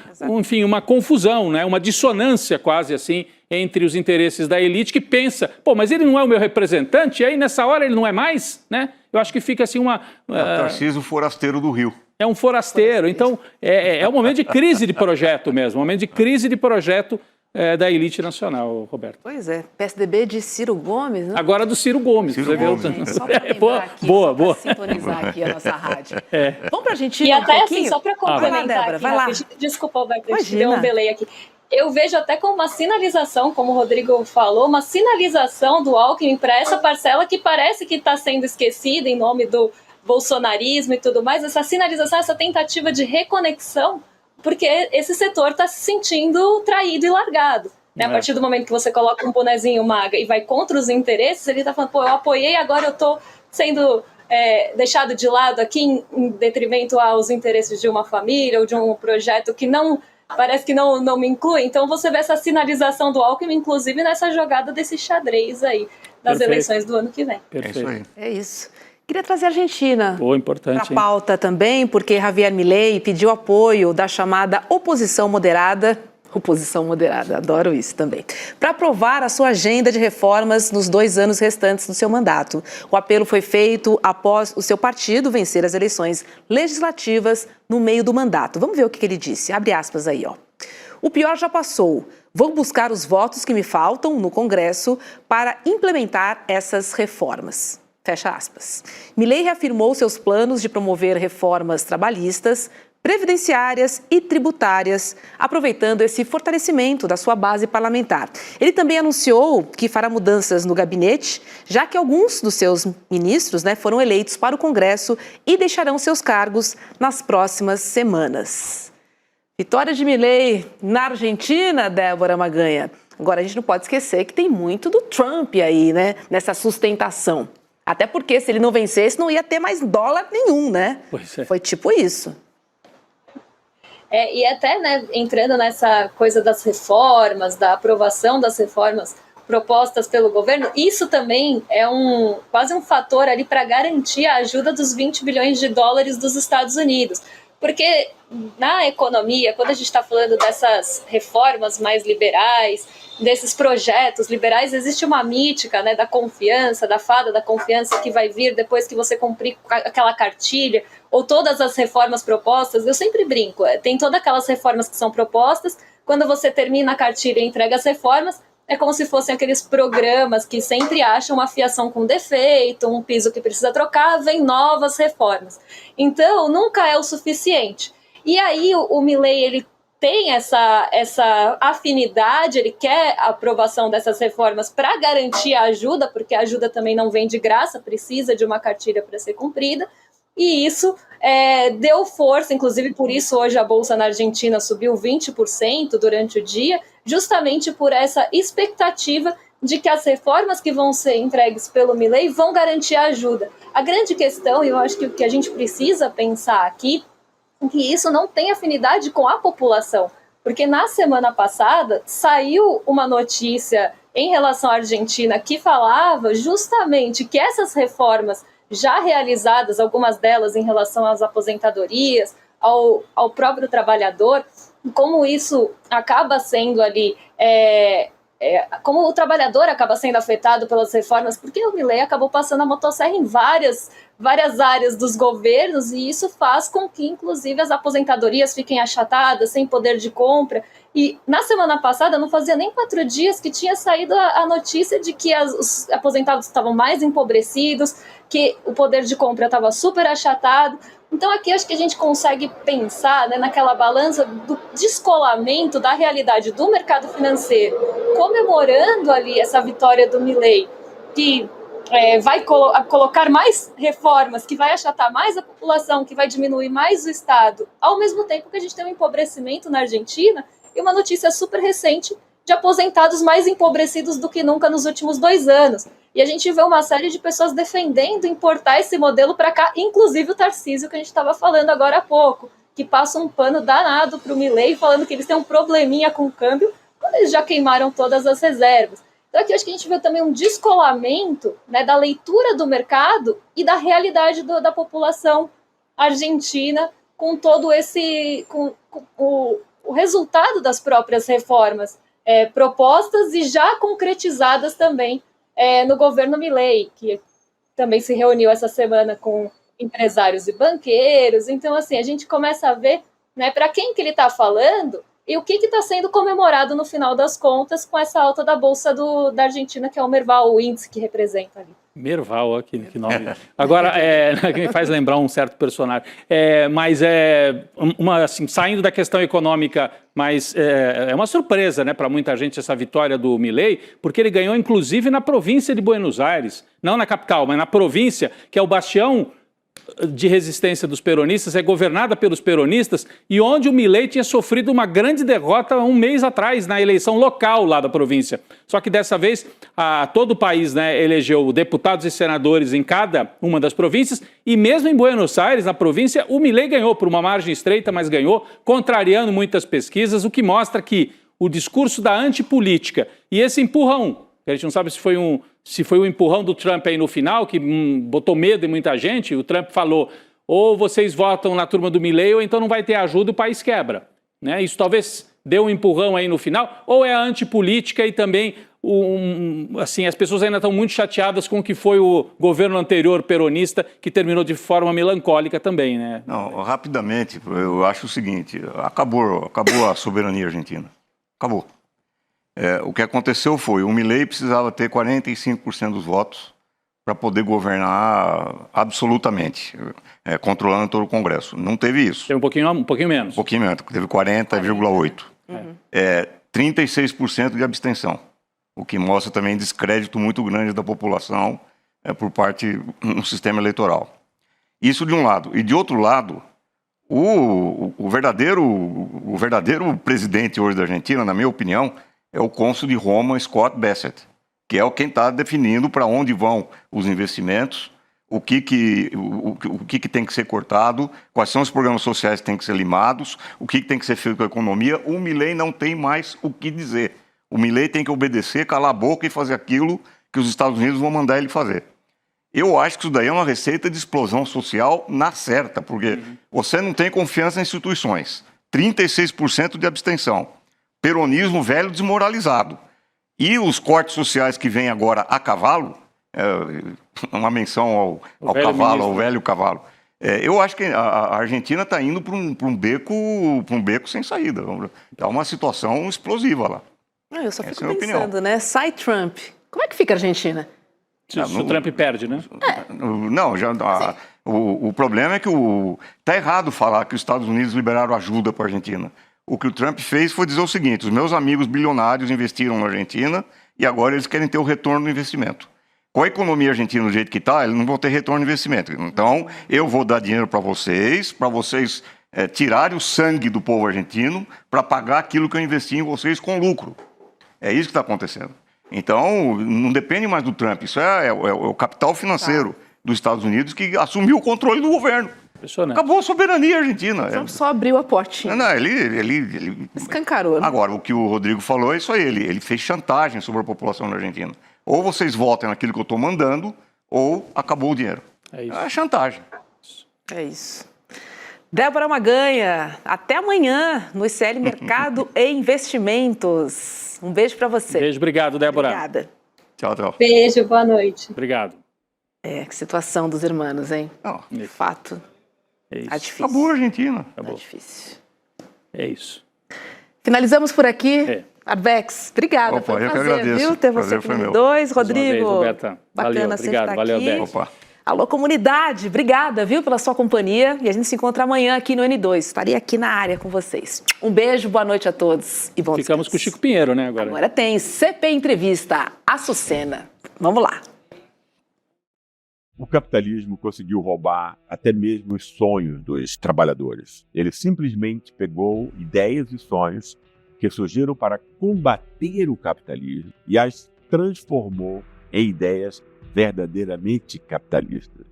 confusão, né? Uma dissonância quase assim entre os interesses da elite que pensa, mas ele não é o meu representante, e aí nessa hora ele não é mais, né? Eu acho que fica assim o Tarcísio forasteiro do Rio. É um forasteiro, então é um momento de crise de projeto mesmo, um momento de crise de projeto da elite nacional, Roberto. Pois é, PSDB de Ciro Gomes, né? Agora do Ciro Gomes. Ciro Gomes. Só para lembrar aqui, só para sintonizar aqui a nossa rádio. Vamos para a Argentina e até pouquinho? Assim, só para complementar aqui, vai lá. Desculpa, Alberto, eu te dei um delay aqui. Eu vejo até como uma sinalização, como o Rodrigo falou, uma sinalização do Alckmin para essa parcela que parece que está sendo esquecida em nome do bolsonarismo e tudo mais, essa sinalização, essa tentativa de reconexão, porque esse setor está se sentindo traído e largado. Né? A partir do momento que você coloca um bonezinho MAGA e vai contra os interesses, ele está falando, eu apoiei, agora eu estou sendo deixado de lado aqui em detrimento aos interesses de uma família ou de um projeto que não... Parece que não me inclui. Então você vê essa sinalização do Alckmin, inclusive nessa jogada desse xadrez aí das eleições do ano que vem. Perfeito. É isso. Queria trazer a Argentina importante, para a pauta também, porque Javier Milei pediu apoio da chamada oposição moderada Oposição moderada, adoro isso também. Para aprovar a sua agenda de reformas nos 2 anos restantes do seu mandato. O apelo foi feito após o seu partido vencer as eleições legislativas no meio do mandato. Vamos ver o que ele disse. Abre aspas aí, ó. O pior já passou. Vou buscar os votos que me faltam no Congresso para implementar essas reformas. Fecha aspas. Milei reafirmou seus planos de promover reformas trabalhistas, previdenciárias e tributárias, aproveitando esse fortalecimento da sua base parlamentar. Ele também anunciou que fará mudanças no gabinete, já que alguns dos seus ministros foram eleitos para o Congresso e deixarão seus cargos nas próximas semanas. Vitória de Milei na Argentina, Débora Maganha. Agora, a gente não pode esquecer que tem muito do Trump aí, nessa sustentação. Até porque, se ele não vencesse, não ia ter mais dólar nenhum, Pois é. Foi tipo isso. E até, entrando nessa coisa das reformas, da aprovação das reformas propostas pelo governo, isso também é quase um fator ali para garantir a ajuda dos 20 bilhões de dólares dos Estados Unidos. Porque na economia, quando a gente está falando dessas reformas mais liberais, desses projetos liberais, existe uma mítica da confiança, da fada da confiança que vai vir depois que você cumprir aquela cartilha, ou todas as reformas propostas. Eu sempre brinco, tem todas aquelas reformas que são propostas, quando você termina a cartilha e entrega as reformas, é como se fossem aqueles programas que sempre acham uma fiação com defeito, um piso que precisa trocar, vem novas reformas. Então, nunca é o suficiente. E aí o Milei, ele tem essa afinidade, ele quer a aprovação dessas reformas para garantir a ajuda, porque a ajuda também não vem de graça, precisa de uma cartilha para ser cumprida. E isso deu força, inclusive por isso hoje a Bolsa na Argentina subiu 20% durante o dia, justamente por essa expectativa de que as reformas que vão ser entregues pelo Milei vão garantir a ajuda. A grande questão, e eu acho que o que a gente precisa pensar aqui, é que isso não tem afinidade com a população, porque na semana passada saiu uma notícia em relação à Argentina que falava justamente que essas reformas já realizadas, algumas delas em relação às aposentadorias, ao próprio trabalhador, como isso acaba sendo ali, como o trabalhador acaba sendo afetado pelas reformas, porque o Milei acabou passando a motosserra em várias áreas dos governos, e isso faz com que, inclusive, as aposentadorias fiquem achatadas, sem poder de compra. E na semana passada, não fazia nem 4 dias que tinha saído a notícia de que os aposentados estavam mais empobrecidos, que o poder de compra estava super achatado. Então aqui acho que a gente consegue pensar naquela balança do descolamento da realidade do mercado financeiro, comemorando ali essa vitória do Milei, que vai colocar mais reformas, que vai achatar mais a população, que vai diminuir mais o Estado, ao mesmo tempo que a gente tem um empobrecimento na Argentina e uma notícia super recente de aposentados mais empobrecidos do que nunca nos últimos 2 anos. E a gente vê uma série de pessoas defendendo importar esse modelo para cá, inclusive o Tarcísio, que a gente estava falando agora há pouco, que passa um pano danado para o Milei, falando que eles têm um probleminha com o câmbio, quando eles já queimaram todas as reservas. Então aqui acho que a gente vê também um descolamento da leitura do mercado e da realidade da população argentina, com todo com o resultado das próprias reformas propostas e já concretizadas também no governo Milei, que também se reuniu essa semana com empresários e banqueiros. Então, assim, a gente começa a ver para quem que ele está falando e o que está sendo comemorado no final das contas com essa alta da Bolsa da Argentina, que é o Merval, o índice que representa ali. Merval, que nome. Agora, que me faz lembrar um certo personagem. Mas assim, saindo da questão econômica, mas é uma surpresa, para muita gente essa vitória do Milei, porque ele ganhou inclusive na província de Buenos Aires, não na capital, mas na província, que é o bastião de resistência dos peronistas, é governada pelos peronistas, e onde o Milei tinha sofrido uma grande derrota 1 mês atrás, na eleição local lá da província. Só que dessa vez, todo o país elegeu deputados e senadores em cada uma das províncias, e mesmo em Buenos Aires, na província, o Milei ganhou por uma margem estreita, mas ganhou, contrariando muitas pesquisas, o que mostra que o discurso da antipolítica e esse empurrão, que a gente não sabe se foi um empurrão do Trump aí no final, que botou medo em muita gente. O Trump falou, ou vocês votam na turma do Milei, ou então não vai ter ajuda e o país quebra. Isso talvez deu um empurrão aí no final, ou é antipolítica e também assim, as pessoas ainda estão muito chateadas com o que foi o governo anterior peronista, que terminou de forma melancólica também, né? Não, rapidamente, eu acho o seguinte, acabou a soberania argentina. Acabou. O que aconteceu foi, o Milei precisava ter 45% dos votos para poder governar absolutamente, controlando todo o Congresso. Não teve isso. Teve um pouquinho menos. Um pouquinho menos, teve 40,8%. 36% de abstenção, o que mostra também descrédito muito grande da população por parte do sistema eleitoral. Isso de um lado. E de outro lado, o verdadeiro presidente hoje da Argentina, na minha opinião, é o cônsul de Roma, Scott Bassett, que é quem está definindo para onde vão os investimentos, o que tem que ser cortado, quais são os programas sociais que têm que ser limados, o que tem que ser feito com a economia. O Milei não tem mais o que dizer. O Milei tem que obedecer, calar a boca e fazer aquilo que os Estados Unidos vão mandar ele fazer. Eu acho que isso daí é uma receita de explosão social na certa, porque você não tem confiança em instituições. 36% de abstenção. Peronismo velho desmoralizado. E os cortes sociais que vêm agora a cavalo, uma menção ao cavalo, ao velho cavalo. Eu acho que a Argentina está indo para um beco sem saída. É uma situação explosiva lá. Eu só fico pensando, né? Sai Trump. Como é que fica a Argentina? Se o Trump perde, né? Não, o problema é que está errado falar que os Estados Unidos liberaram ajuda para a Argentina. O que o Trump fez foi dizer o seguinte: os meus amigos bilionários investiram na Argentina e agora eles querem ter o retorno do investimento. Com a economia argentina do jeito que está, eles não vão ter retorno de investimento. Então, eu vou dar dinheiro para vocês tirarem o sangue do povo argentino para pagar aquilo que eu investi em vocês com lucro. É isso que está acontecendo. Então, não depende mais do Trump. Isso é o capital financeiro dos Estados Unidos que assumiu o controle do governo. Acabou a soberania argentina. O Trump só abriu a portinha. Não, ele escancarou. Né? Agora, o que o Rodrigo falou é isso aí. Ele fez chantagem sobre a população da Argentina. Ou vocês votem naquilo que eu estou mandando, ou acabou o dinheiro. É isso. É chantagem. É isso. Débora Maganha, até amanhã no ICL Mercado e Investimentos. Um beijo para você. Beijo, obrigado, Débora. Obrigada. Tchau. Beijo, boa noite. Obrigado. Que situação dos irmãos, hein? De fato. É isso. Tá difícil. Acabou a Argentina. Tá difícil. É isso. Finalizamos por aqui. Arbex, obrigada. Foi um prazer, viu? Ter você aqui no N2. Rodrigo, bacana sempre estar aqui. Opa. Alô, comunidade, obrigada, viu, pela sua companhia. E a gente se encontra amanhã aqui no N2. Estarei aqui na área com vocês. Um beijo, boa noite a todos e bom descanso. Ficamos com o Chico Pinheiro, né, agora? Agora tem CP Entrevista, Açucena. Vamos lá. O capitalismo conseguiu roubar até mesmo os sonhos dos trabalhadores. Ele simplesmente pegou ideias e sonhos que surgiram para combater o capitalismo e as transformou em ideias verdadeiramente capitalistas.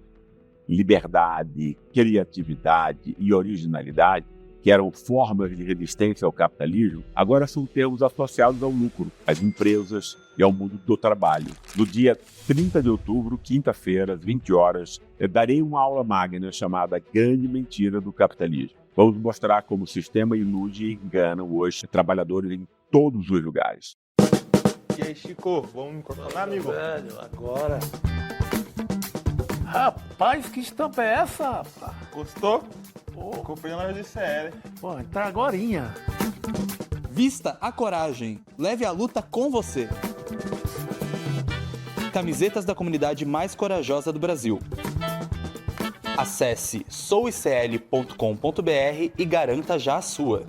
Liberdade, criatividade e originalidade, que eram formas de resistência ao capitalismo, agora são termos associados ao lucro, às empresas e ao mundo do trabalho. No dia 30 de outubro, quinta-feira, às 20 horas, eu darei uma aula magna chamada Grande Mentira do Capitalismo. Vamos mostrar como o sistema ilude e engana hoje trabalhadores em todos os lugares. E aí, Chico, vamos microfonar, amigo? Velho, agora. Rapaz, que estampa é essa, rapaz? Gostou? Pô, comprei na ICL. Pô, entra agorinha. Vista a coragem. Leve a luta com você. Camisetas da comunidade mais corajosa do Brasil. Acesse souicl.com.br e garanta já a sua.